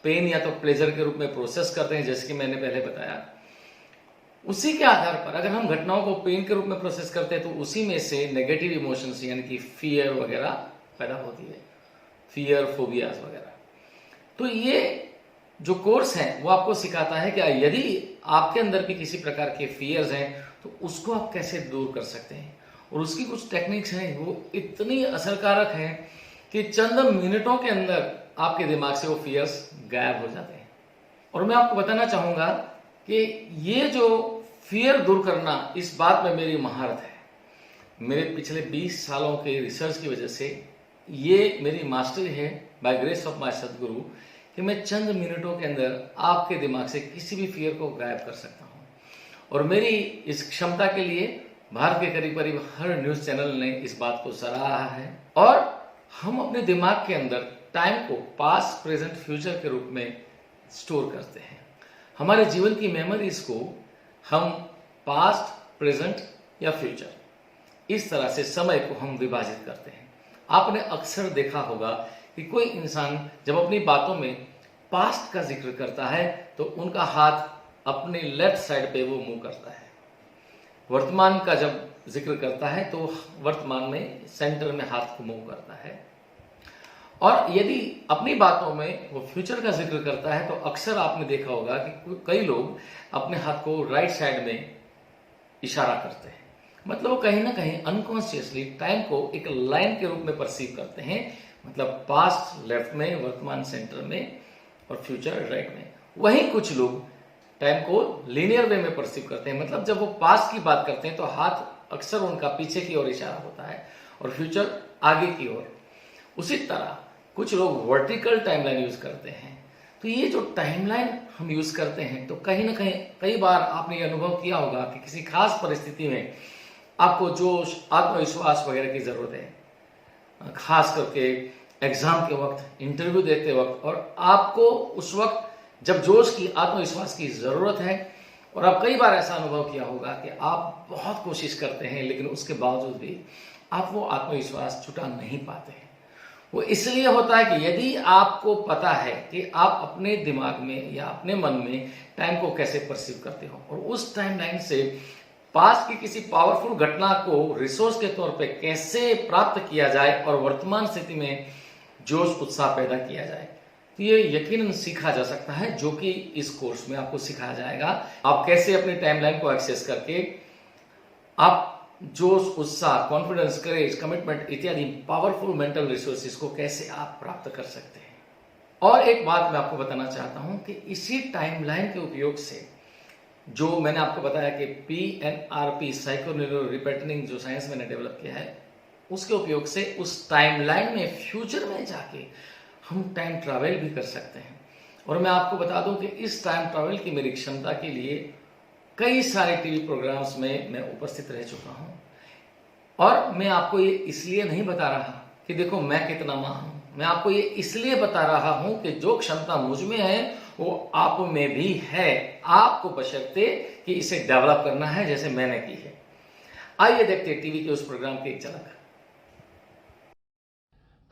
पेन या तो प्लेजर के रूप में प्रोसेस करते हैं, जैसे कि मैंने पहले बताया, उसी के आधार पर अगर हम घटनाओं को पेन के रूप में प्रोसेस करते हैं तो उसी में से नेगेटिव इमोशंस यानी कि फियर वगैरह पैदा होती है, फियर, फोबियाज वगैरह। तो ये जो कोर्स है वो आपको सिखाता है कि यदि आपके अंदर भी किसी प्रकार के फियर्स हैं तो उसको आप कैसे दूर कर सकते हैं। और उसकी कुछ टेक्निक्स हैं वो इतनी असरकारक हैं कि चंद मिनटों के अंदर आपके दिमाग से वो फियर्स गायब हो जाते हैं। और मैं आपको बताना चाहूंगा कि ये जो फियर दूर करना, इस बात में मेरी महारत है। मेरे पिछले 20 सालों के रिसर्च की वजह से ये मेरी मास्टरी है, बाय ग्रेस ऑफ माय सदगुरु, कि मैं चंद मिनटों के अंदर आपके दिमाग से किसी भी फियर को गायब कर सकता हूं। और मेरी इस क्षमता के लिए भारत के करीब करीब हर न्यूज चैनल ने इस बात को सराहा है। और हम अपने दिमाग के अंदर टाइम को पास्ट, प्रेजेंट, फ्यूचर के रूप में स्टोर करते हैं। हमारे जीवन की मेमोरीज को हम पास्ट, प्रेजेंट या फ्यूचर, इस तरह से समय को हम विभाजित करते हैं। आपने अक्सर देखा होगा कि कोई इंसान जब अपनी बातों में पास्ट का जिक्र करता है तो उनका हाथ अपने लेफ्ट साइड पे वो मूव करता है। वर्तमान का जब जिक्र करता है तो वर्तमान में सेंटर में हाथ को मूव करता है। और यदि अपनी बातों में वो फ्यूचर का जिक्र करता है तो अक्सर आपने देखा होगा कि कई लोग अपने हाथ को राइट साइड में इशारा करते हैं। मतलब वो कहीं ना कहीं अनकॉन्शियसली टाइम को एक लाइन के रूप में परसीव करते हैं। मतलब पास्ट लेफ्ट में, वर्तमान सेंटर में और फ्यूचर राइट में। वहीं कुछ लोग टाइम को लीनियर वे में परसीव करते हैं। मतलब जब वो पास्ट की बात करते हैं तो हाथ अक्सर उनका पीछे की ओर इशारा होता है और फ्यूचर आगे की ओर। उसी तरह कुछ लोग वर्टिकल टाइमलाइन यूज करते हैं। तो ये जो टाइमलाइन हम यूज करते हैं तो कहीं ना कहीं कई बार आपने ये अनुभव किया होगा कि किसी खास परिस्थिति में आपको जोश, आत्मविश्वास वगैरह की जरूरत है, खास करके एग्जाम के वक्त, इंटरव्यू देते वक्त, और आपको उस वक्त जब जोश की, आत्मविश्वास की जरूरत है। और आप कई बार ऐसा अनुभव किया होगा कि आप बहुत कोशिश करते हैं लेकिन उसके बावजूद भी आप वो आत्मविश्वास जुटा नहीं पाते हैं। वो इसलिए होता है कि यदि आपको पता है कि आप अपने दिमाग में या अपने मन में टाइम को कैसे परसीव करते हो और उस टाइमलाइन से पास्ट की किसी पावरफुल घटना को रिसोर्स के तौर पे कैसे प्राप्त किया जाए और वर्तमान स्थिति में जोश, उत्साह पैदा किया जाए, तो ये यकीनन सीखा जा सकता है, जो कि इस कोर्स में आपको सिखाया जाएगा। आप कैसे अपने टाइमलाइन को एक्सेस करके आप जोश, उत्साह, कॉन्फिडेंस, करेज, कमिटमेंट इत्यादि पावरफुल मेंटल रिसोर्सेज को कैसे आप प्राप्त कर सकते हैं। और एक बात मैं आपको बताना चाहता हूं कि इसी टाइमलाइन के उपयोग से, जो मैंने आपको बताया कि PNRP साइको न्यूरो री-पैटर्निंग जो साइंस मैंने डेवलप किया है, उसके उपयोग से उस टाइमलाइन में फ्यूचर में जाके हम टाइम ट्रैवल भी कर सकते हैं। और मैं आपको बता दूं कि इस टाइम ट्रैवल की मेरी क्षमता के लिए कई सारे टीवी प्रोग्राम्स में मैं उपस्थित रह चुका हूं। और मैं आपको ये इसलिए नहीं बता रहा कि देखो मैं कितना महान हूं, मैं आपको ये इसलिए बता रहा हूं कि जो क्षमता मुझ में है वो आप में भी है, आपको बशर्ते कि इसे डेवलप करना है जैसे मैंने की है। आइए देखते हैं टीवी के उस प्रोग्राम की एक झलक।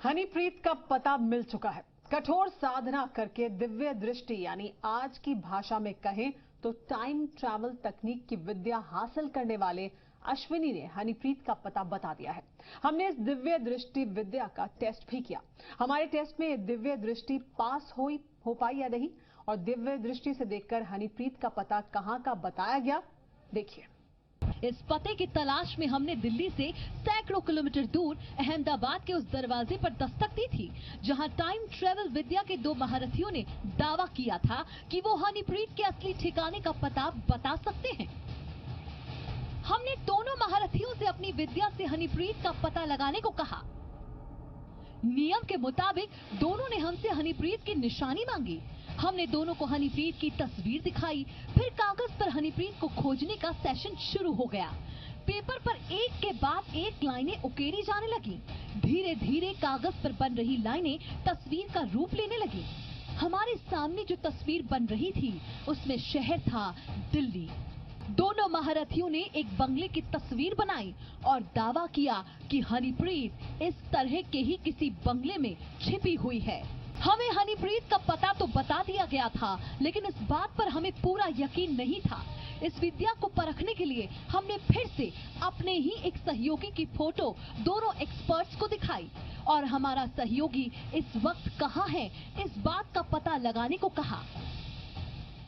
हनीप्रीत का पता मिल चुका है। कठोर साधना करके दिव्य दृष्टि यानी आज की भाषा में कहें तो टाइम ट्रैवल तकनीक की विद्या हासिल करने वाले अश्विनी ने हनीप्रीत का पता बता दिया है। हमने इस दिव्य दृष्टि विद्या का टेस्ट भी किया। हमारे टेस्ट में दिव्य दृष्टि पास हो पाई या नहीं, और दिव्य दृष्टि से देखकर हनीप्रीत का पता कहां का बताया गया, देखिए। इस पते की तलाश में हमने दिल्ली से सैकड़ों किलोमीटर दूर अहमदाबाद के उस दरवाजे पर दस्तक दी थी, जहां टाइम ट्रेवल विद्या के दो महारथियों ने दावा किया था कि वो हनीप्रीत के असली ठिकाने का पता बता सकते हैं। हमने दोनों महारथियों से अपनी विद्या से हनीप्रीत का पता लगाने को कहा। नियम के मुताबिक दोनों ने हमसे हनीप्रीत की निशानी मांगी। हमने दोनों को हनीप्रीत की तस्वीर दिखाई, फिर कागज पर हनीप्रीत को खोजने का सेशन शुरू हो गया। पेपर पर एक के बाद एक लाइनें उकेरी जाने लगी। धीरे धीरे कागज पर बन रही लाइनें तस्वीर का रूप लेने लगी। हमारे सामने जो तस्वीर बन रही थी उसमें शहर था दिल्ली। दोनों महारथियों ने एक बंगले की तस्वीर बनाई और दावा किया कि हनीप्रीत इस तरह के ही किसी बंगले में छिपी हुई है। हमें हनीप्रीत का पता तो बता दिया गया था, लेकिन इस बात पर हमें पूरा यकीन नहीं था। इस विद्या को परखने के लिए हमने फिर से अपने ही एक सहयोगी की फोटो दोनों एक्सपर्ट्स को दिखाई और हमारा सहयोगी इस वक्त कहाँ है, इस बात का पता लगाने को कहा।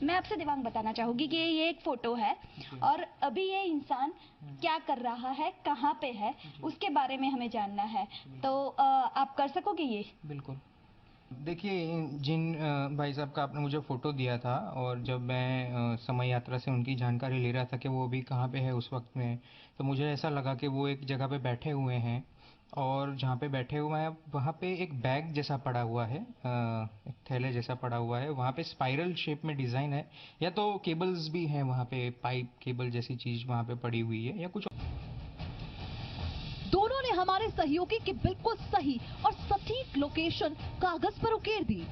मैं आपसे दिवांग बताना चाहूंगी कि ये एक फोटो है और अभी ये इंसान क्या कर रहा है, कहाँ पे है, उसके बारे में हमें जानना है। तो आप कर सकोगे ये? बिल्कुल। देखिए, जिन भाई साहब का आपने मुझे फ़ोटो दिया था और जब मैं समय यात्रा से उनकी जानकारी ले रहा था कि वो अभी कहाँ पे है उस वक्त में, तो मुझे ऐसा लगा कि वो एक जगह पे बैठे हुए हैं और जहाँ पे बैठे हुए हैं वहाँ पे एक बैग जैसा पड़ा हुआ है, एक थैले जैसा पड़ा हुआ है। वहाँ पे स्पाइरल शेप में डिज़ाइन है, या तो केबल्स भी हैं वहाँ पे, पाइप केबल जैसी चीज़ वहाँ पे पड़ी हुई है या कुछ। दोनों ने हमारे सहयोगी की बिल्कुल सही और सटीक लोकेशन कागज पर उकेर दी।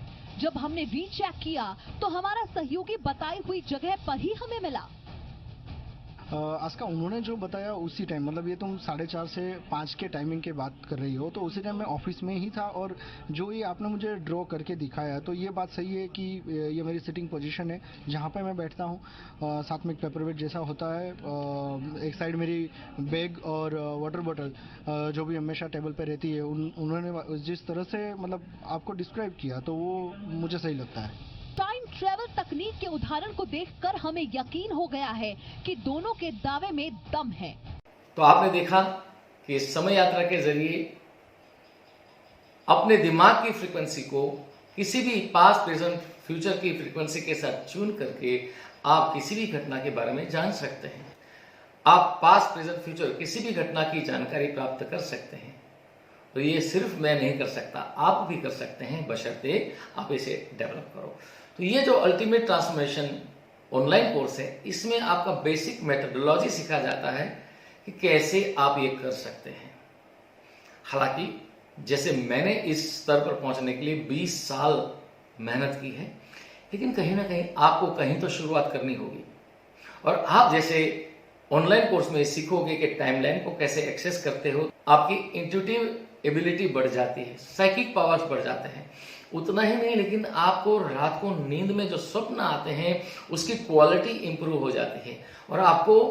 जब हमने रीचेक किया तो हमारा सहयोगी बताई हुई जगह पर ही हमें मिला। आस्का, उन्होंने जो बताया उसी टाइम, मतलब ये तुम 4:30 से 5 के टाइमिंग की बात कर रही हो, तो उसी टाइम मैं ऑफिस में ही था और जो ये आपने मुझे ड्रॉ करके दिखाया, तो ये बात सही है कि ये मेरी सिटिंग पोजीशन है जहाँ पे मैं बैठता हूँ। साथ में एक पेपर वेट जैसा होता है, एक साइड मेरी बैग और वाटर बॉटल जो भी हमेशा टेबल पे रहती है। उन्होंने जिस तरह से मतलब आपको डिस्क्राइब किया तो वो मुझे सही लगता है। टाइम ट्रेवल तकनीक के उदाहरण को देखकर हमें यकीन हो गया है कि दोनों के दावे में दम है। तो आपने देखा कि समय यात्रा के जरिए अपने दिमाग की फ्रीक्वेंसी को किसी भी पास्ट, प्रेजेंट, फ्यूचर की फ्रीक्वेंसी के साथ ट्यून करके आप किसी भी घटना के बारे में जान सकते हैं। आप पास्ट, प्रेजेंट, फ्यूचर किसी भी घटना की जानकारी प्राप्त कर सकते हैं। तो ये सिर्फ मैं नहीं कर सकता, आप भी कर सकते हैं, बशर्ते आप इसे डेवलप करो। तो ये जो अल्टीमेट ट्रांसफॉर्मेशन ऑनलाइन कोर्स है, इसमें आपका बेसिक मेथोडोलॉजी सिखाया जाता है कि कैसे आप ये कर सकते हैं। हालांकि जैसे मैंने इस स्तर पर पहुंचने के लिए 20 साल मेहनत की है, लेकिन कहीं ना कहीं आपको कहीं तो शुरुआत करनी होगी। और आप जैसे ऑनलाइन कोर्स में सीखोगे कि टाइमलाइन को कैसे एक्सेस करते हो, आपकी इंट्यूटिव एबिलिटी बढ़ जाती है, साइकिक पावर्स बढ़ जाते हैं। उतना ही नहीं, लेकिन आपको रात को नींद में जो स्वप्न आते हैं उसकी क्वालिटी इंप्रूव हो जाती है और आपको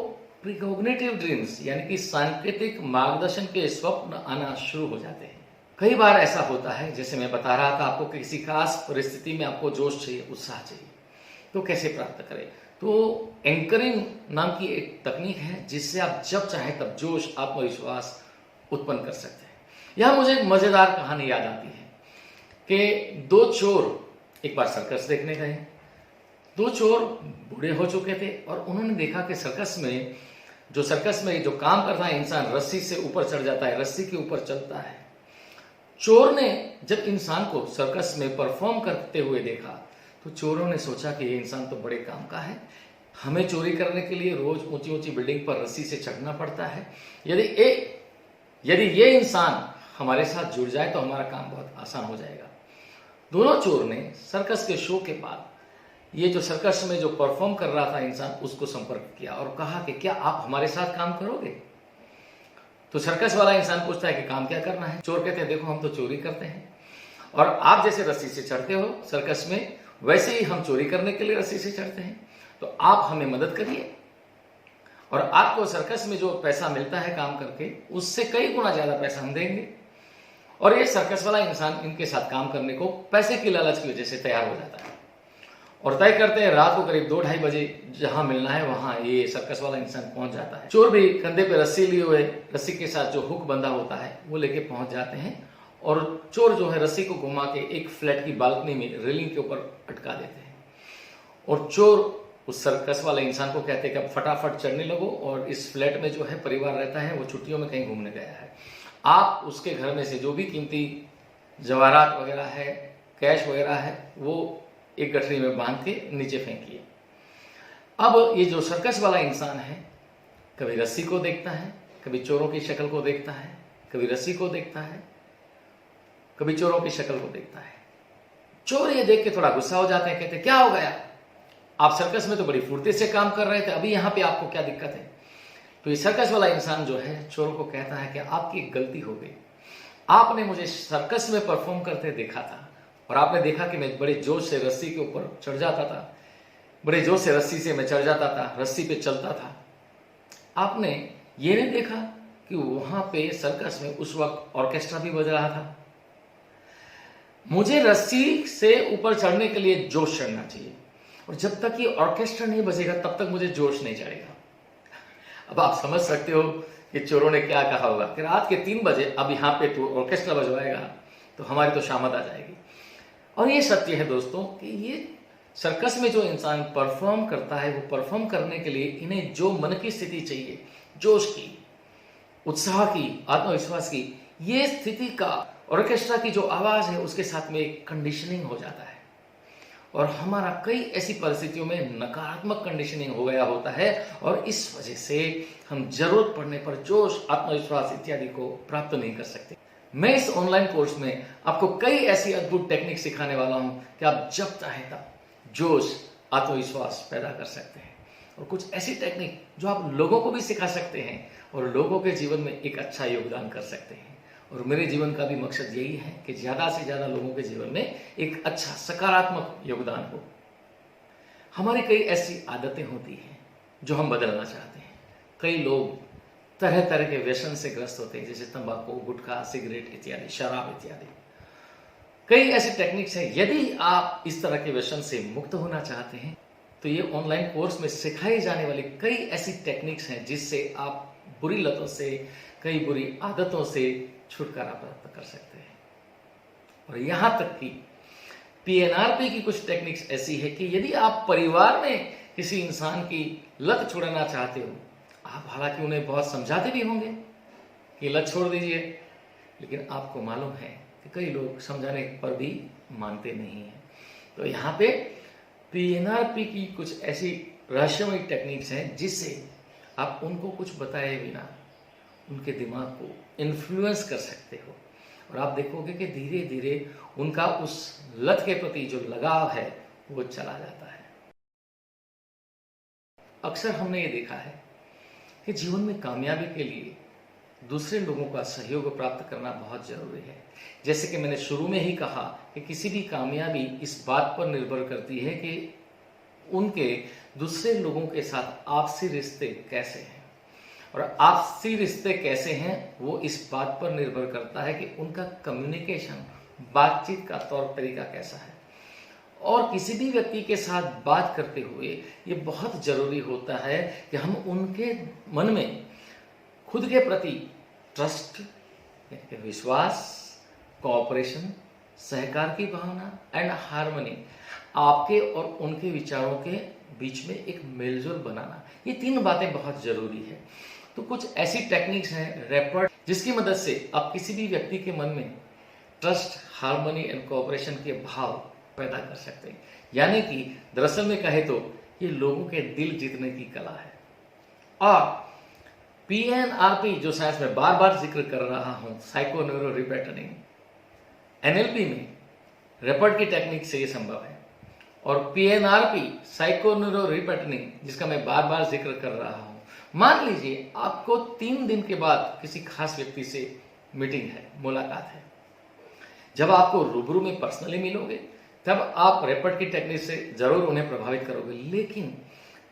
प्रीकॉग्निटिव ड्रीम्स यानी कि सांकेतिक मार्गदर्शन के स्वप्न आना शुरू हो जाते हैं। कई बार ऐसा होता है, जैसे मैं बता रहा था आपको, किसी खास परिस्थिति में आपको जोश चाहिए, उत्साह चाहिए, तो कैसे प्राप्त करें। तो एंकरिंग नाम की एक तकनीक है जिससे आप जब चाहें तब जोश, आत्मविश्वास उत्पन्न कर सकते हैं। यहां मुझे एक मजेदार कहानी याद आती है कि 2 चोर एक बार सर्कस देखने गए। 2 चोर बूढ़े हो चुके थे और उन्होंने देखा कि सर्कस में जो काम करता है इंसान रस्सी से ऊपर चढ़ जाता है, रस्सी के ऊपर चलता है। चोर ने जब इंसान को सर्कस में परफॉर्म करते हुए देखा तो चोरों ने सोचा कि ये इंसान तो बड़े काम का है, हमें चोरी करने के लिए रोज ऊंची ऊंची बिल्डिंग पर रस्सी से चढ़ना पड़ता है। यदि ये इंसान हमारे साथ जुड़ जाए तो हमारा काम बहुत आसान हो जाएगा। दोनों चोर ने सर्कस के शो के बाद ये जो सर्कस में जो परफॉर्म कर रहा था इंसान, उसको संपर्क किया और कहा कि क्या आप हमारे साथ काम करोगे। तो सर्कस वाला इंसान पूछता है कि काम क्या करना है। चोर कहते हैं देखो हम तो चोरी करते हैं और आप जैसे रस्सी से चढ़ते हो सर्कस में, वैसे ही हम चोरी करने के लिए रस्सी से चढ़ते हैं, तो आप हमें मदद करिए और आपको सर्कस में जो पैसा मिलता है काम करके, उससे कई गुना ज्यादा पैसा हम देंगे। और ये सर्कस वाला इंसान इनके साथ काम करने को पैसे की लालच की वजह से तैयार हो जाता है और तय करते हैं रात को करीब 2-2:30 बजे जहां मिलना है वहां ये सर्कस वाला इंसान पहुंच जाता है। चोर भी कंधे पे रस्सी लिए हुए, रस्सी के साथ जो हुक बंधा होता है वो लेके पहुंच जाते हैं और चोर जो है रस्सी को घुमा के एक फ्लैट की बालकनी में रेलिंग के ऊपर अटका देते हैं और चोर उस सर्कस वाले इंसान को कहते हैं कि अब फटाफट चढ़ने लगो और इस फ्लैट में जो है परिवार रहता है वो छुट्टियों में कहीं घूमने गया है, आप उसके घर में से जो भी कीमती जवाहरात वगैरह है, कैश वगैरह है, वो एक गठरी में बांध के नीचे फेंकिए। अब ये जो सर्कस वाला इंसान है कभी रस्सी को देखता है, कभी चोरों की शक्ल को देखता है, कभी रस्सी को देखता है, कभी चोरों की शक्ल को देखता है। चोर ये देख के थोड़ा गुस्सा हो जाते हैं, कहते हैं क्या हो गया, आप सर्कस में तो बड़ी फुर्ती से काम कर रहे थे, अभी यहां पे आपको क्या दिक्कत है। तो ये सर्कस वाला इंसान जो है चोरों को कहता है कि आपकी एक गलती हो गई, आपने मुझे सर्कस में परफॉर्म करते देखा था और आपने देखा कि मैं बड़े जोश से रस्सी के ऊपर चढ़ जाता था, बड़े जोश से रस्सी से मैं चढ़ जाता था, रस्सी पे चलता था। आपने ये नहीं देखा कि वहां पे सर्कस में उस वक्त ऑर्केस्ट्रा भी बज रहा था। मुझे रस्सी से ऊपर चढ़ने के लिए जोश चढ़ना चाहिए और जब तक ये ऑर्केस्ट्रा नहीं बजेगा तब तक मुझे जोश नहीं चढ़ेगा। अब आप समझ सकते हो कि चोरों ने क्या कहा होगा कि रात के 3 बजे अब यहाँ पे तो ऑर्केस्ट्रा बजवाएगा तो हमारी तो शामत आ जाएगी। और ये सत्य है दोस्तों कि ये सर्कस में जो इंसान परफॉर्म करता है वो परफॉर्म करने के लिए इन्हें जो मन की स्थिति चाहिए, जोश की, उत्साह की, आत्मविश्वास की, ये स्थिति का ऑर्केस्ट्रा की जो आवाज है उसके साथ में एक कंडीशनिंग हो जाता है और हमारा कई ऐसी परिस्थितियों में नकारात्मक कंडीशनिंग हो गया होता है और इस वजह से हम जरूरत पड़ने पर जोश, आत्मविश्वास इत्यादि को प्राप्त नहीं कर सकते। मैं इस ऑनलाइन कोर्स में आपको कई ऐसी अद्भुत टेक्निक सिखाने वाला हूं कि आप जब चाहे तब जोश, आत्मविश्वास पैदा कर सकते हैं और कुछ ऐसी टेक्निक जो आप लोगों को भी सिखा सकते हैं और लोगों के जीवन में एक अच्छा योगदान कर सकते हैं। और मेरे जीवन का भी मकसद यही है कि ज्यादा से ज्यादा लोगों के जीवन में एक अच्छा सकारात्मक योगदान हो। हमारी कई ऐसी आदतें होती हैं जो हम बदलना चाहते हैं। कई लोग तरह तरह के व्यसन से ग्रस्त होते हैं, जैसे तंबाकू, गुटखा, सिगरेट इत्यादि, शराब इत्यादि। कई ऐसी टेक्निक्स हैं। यदि आप इस तरह के व्यसन से मुक्त होना चाहते हैं तो ये ऑनलाइन कोर्स में सिखाई जाने वाली कई ऐसी टेक्निक्स हैं जिससे आप बुरी लतों से, कई बुरी आदतों से छुटकारा प्राप्त कर सकते हैं। और यहां तक कि PNRP की कुछ टेक्निक्स ऐसी है कि यदि आप परिवार में किसी इंसान की लत छुड़ाना चाहते हो, आप हालांकि उन्हें बहुत समझाते भी होंगे कि लत छोड़ दीजिए, लेकिन आपको मालूम है कि कई लोग समझाने पर भी मानते नहीं हैं। तो यहाँ पे PNRP की कुछ ऐसी रहस्यमयी टेक्निक्स हैं जिससे आप उनको कुछ बताए बिना उनके दिमाग को इन्फ्लुएंस कर सकते हो। और आप देखोगे कि धीरे धीरे उनका उस लत के प्रति जो लगाव है वो चला जाता है। अक्सर हमने ये देखा है कि जीवन में कामयाबी के लिए दूसरे लोगों का सहयोग प्राप्त करना बहुत जरूरी है। जैसे कि मैंने शुरू में ही कहा कि किसी भी कामयाबी इस बात पर निर्भर करती है कि उनके दूसरे लोगों के साथ आपसी रिश्ते कैसे हैं, और आपसी रिश्ते कैसे हैं वो इस बात पर निर्भर करता है कि उनका कम्युनिकेशन, बातचीत का तौर तरीका कैसा है। और किसी भी व्यक्ति के साथ बात करते हुए ये बहुत जरूरी होता है कि हम उनके मन में खुद के प्रति ट्रस्ट, विश्वास, कोऑपरेशन, सहकार की भावना एंड हार्मनी, आपके और उनके विचारों के बीच में एक मेलजोल बनाना, ये 3 बातें बहुत जरूरी है। तो कुछ ऐसी टेक्निक्स हैं रैपर, जिसकी मदद से आप किसी भी व्यक्ति के मन में ट्रस्ट, हार्मनी एंड कोऑपरेशन के भाव पैदा कर सकते हैं। यानी कि दरअसल में कहे तो ये लोगों के दिल जीतने की कला है। और PNRP जो साइंस में बार बार जिक्र कर रहा हूं, साइको न्यूरो री-पैटर्निंग, NLP में रैपर्ड की टेक्निक से ये संभव है। और PNRP साइको न्यूरो री-पैटर्निंग जिसका मैं बार बार जिक्र कर रहा हूं, मान लीजिए आपको 3 दिन के बाद किसी खास व्यक्ति से मीटिंग है, मुलाकात है। जब आपको रूबरू में पर्सनली मिलोगे तब आप रैपर्ड की टेक्निक से जरूर उन्हें प्रभावित करोगे। लेकिन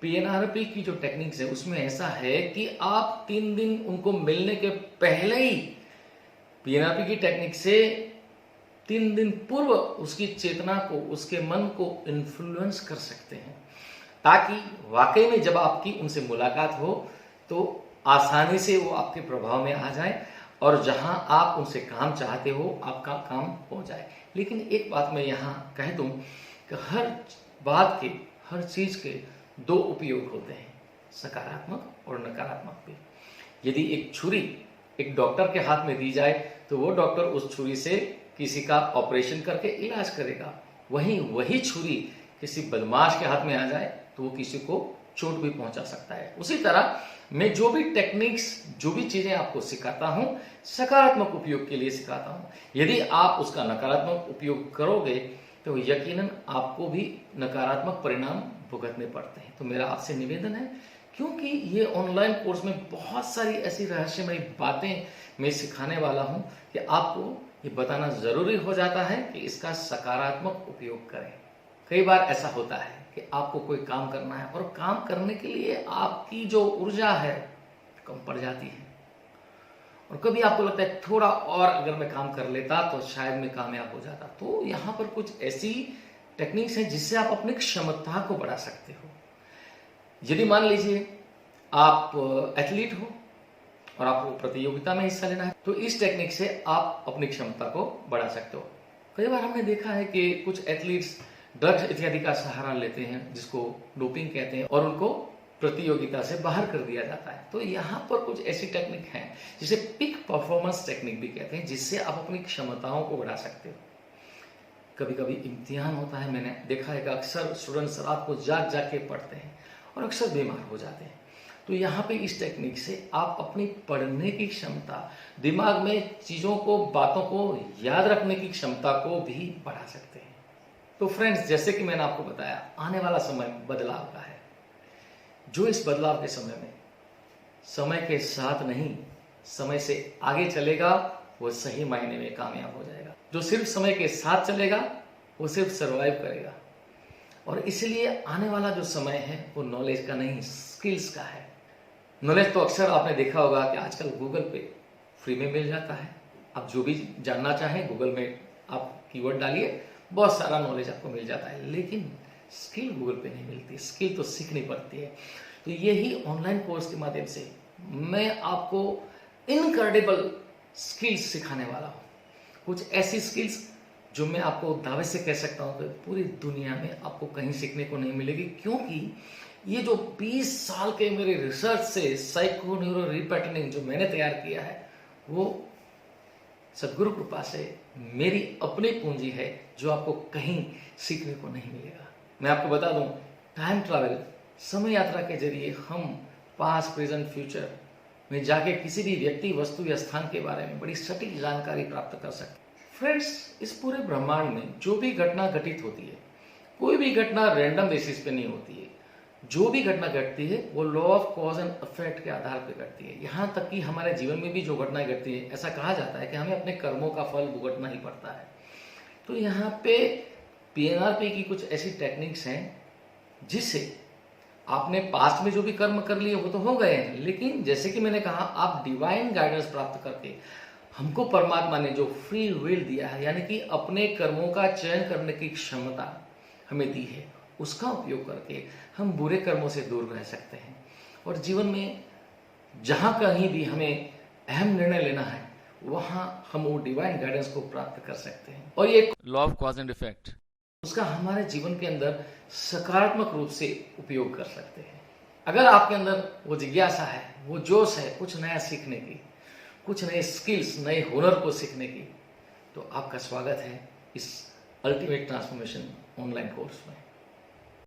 PNRP की जो टेक्निक्स है उसमें ऐसा है कि आप 3 दिन उनको मिलने के पहले ही PNRP की टेक्निक से 3 दिन पूर्व उसकी चेतना को, उसके मन को इन्फ्लुएंस कर सकते हैं, ताकि वाकई में जब आपकी उनसे मुलाकात हो तो आसानी से वो आपके प्रभाव में आ जाए और जहां आप उनसे काम चाहते हो आपका काम हो जाए। लेकिन एक बात मैं यहाँ कह दूं कि हर बात के, हर चीज के 2 उपयोग होते हैं, सकारात्मक और नकारात्मक भी। यदि एक छुरी एक डॉक्टर के हाथ में दी जाए तो वो डॉक्टर उस छुरी से किसी का ऑपरेशन करके इलाज करेगा। वहीं वही छुरी किसी बदमाश के हाथ में आ जाए तो वो किसी को चोट भी पहुंचा सकता है। उसी तरह मैं जो भी टेक्निक्स, जो भी चीजें आपको सिखाता हूं, सकारात्मक उपयोग के लिए सिखाता हूं। यदि आप उसका नकारात्मक उपयोग करोगे तो यकीनन आपको भी नकारात्मक परिणाम भुगतने पड़ते हैं। तो मेरा आपसे निवेदन है, क्योंकि ये ऑनलाइन कोर्स में बहुत सारी ऐसी रहस्यमयी बातें मैं सिखाने वाला हूं कि आपको ये बताना जरूरी हो जाता है कि इसका सकारात्मक उपयोग करें। कई बार ऐसा होता है कि आपको कोई काम करना है और काम करने के लिए आपकी जो ऊर्जा है कम पड़ जाती है, और कभी आपको लगता है थोड़ा और अगर मैं काम कर लेता तो शायद मैं कामयाब हो जाता। तो यहाँ पर कुछ ऐसी टेक्निक्स हैं जिससे आप अपनी क्षमता को बढ़ा सकते हो। यदि मान लीजिए आप एथलीट हो और आपको प्रतियोगिता में हिस्सा लेना है, तो इस टेक्निक से आप अपनी क्षमता को बढ़ा सकते हो। कई बार हमने देखा है कि कुछ एथलीट्स ड्रग्स इत्यादि का सहारा लेते हैं, जिसको डोपिंग कहते हैं, और उनको प्रतियोगिता से बाहर कर दिया जाता है। तो यहाँ पर कुछ ऐसी टेक्निक हैं जिसे पिक परफॉर्मेंस टेक्निक भी कहते हैं, जिससे आप अपनी क्षमताओं को बढ़ा सकते हो। कभी कभी इम्तिहान होता है, मैंने देखा है कि अक्सर स्टूडेंट्स रात को जाग जाग के पढ़ते हैं और अक्सर बीमार हो जाते हैं। तो यहाँ पे इस टेक्निक से आप अपनी पढ़ने की क्षमता, दिमाग में चीज़ों को, बातों को याद रखने की क्षमता को भी बढ़ा सकते हैं। तो फ्रेंड्स, जैसे कि मैंने आपको बताया, आने वाला समय बदलाव का है। जो इस बदलाव के समय में समय के साथ नहीं, समय से आगे चलेगा वो सही मायने में कामयाब हो जाएगा। जो सिर्फ समय के साथ चलेगा वो सिर्फ सरवाइव करेगा। और इसलिए आने वाला जो समय है वो नॉलेज का नहीं, स्किल्स का है। नॉलेज तो अक्सर आपने देखा होगा कि आजकल गूगल पे फ्री में मिल जाता है। आप जो भी जानना चाहें गूगल में आप कीवर्ड डालिए, बहुत सारा नॉलेज आपको मिल जाता है। लेकिन स्किल गूगल पे नहीं मिलती, स्किल तो सीखनी पड़ती है। तो यही ऑनलाइन कोर्स के माध्यम से मैं आपको इनक्रेडिबल स्किल्स सिखाने वाला हूँ। कुछ ऐसी स्किल्स जो मैं आपको दावे से कह सकता हूँ कि पूरी दुनिया में आपको कहीं सीखने को नहीं मिलेगी, क्योंकि ये जो 20 साल के मेरे रिसर्च से साइको न्यूरो री-पैटर्निंग जो मैंने तैयार किया है वो सदगुरु कृपा से मेरी अपनी पूंजी है, जो आपको कहीं सीखने को नहीं मिलेगा। मैं आपको बता दूं, टाइम ट्रैवल, समय यात्रा के जरिए हम पास्ट, प्रेजेंट, फ्यूचर में जाके किसी भी व्यक्ति, वस्तु या स्थान के बारे में बड़ी सटीक जानकारी प्राप्त कर सकते हैं। फ्रेंड्स, इस पूरे ब्रह्मांड में जो भी घटना घटित होती है, कोई भी घटना रैंडम बेसिस पे नहीं होती है। जो भी घटना घटती है वो law of cause and effect के आधार पर घटती है। यहाँ तक कि हमारे जीवन में भी जो घटनाएं घटती है, ऐसा कहा जाता है कि हमें अपने कर्मों का फल भुगतना ही पड़ता है। तो यहाँ पे PNRP की कुछ ऐसी टेक्निक्स हैं जिससे आपने पास्ट में जो भी कर्म कर लिए वो तो हो गए हैं, लेकिन जैसे कि मैंने कहा, आप डिवाइन गाइडेंस प्राप्त करके, हमको परमात्मा ने जो फ्री विल दिया है, यानी कि अपने कर्मों का चयन करने की क्षमता हमें दी है, उसका उपयोग करके हम बुरे कर्मों से दूर रह सकते हैं और जीवन में जहां कहीं भी हमें अहम निर्णय लेना है वहां हम वो डिवाइन गाइडेंस को प्राप्त कर सकते हैं। और ये law of cause and effect, उसका हमारे जीवन के अंदर सकारात्मक रूप से उपयोग कर सकते हैं। अगर आपके अंदर वो जिज्ञासा है, वो जोश है कुछ नया सीखने की, कुछ नए स्किल्स, नए हुनर को सीखने की, तो आपका स्वागत है इस अल्टीमेट ट्रांसफॉर्मेशन ऑनलाइन कोर्स में।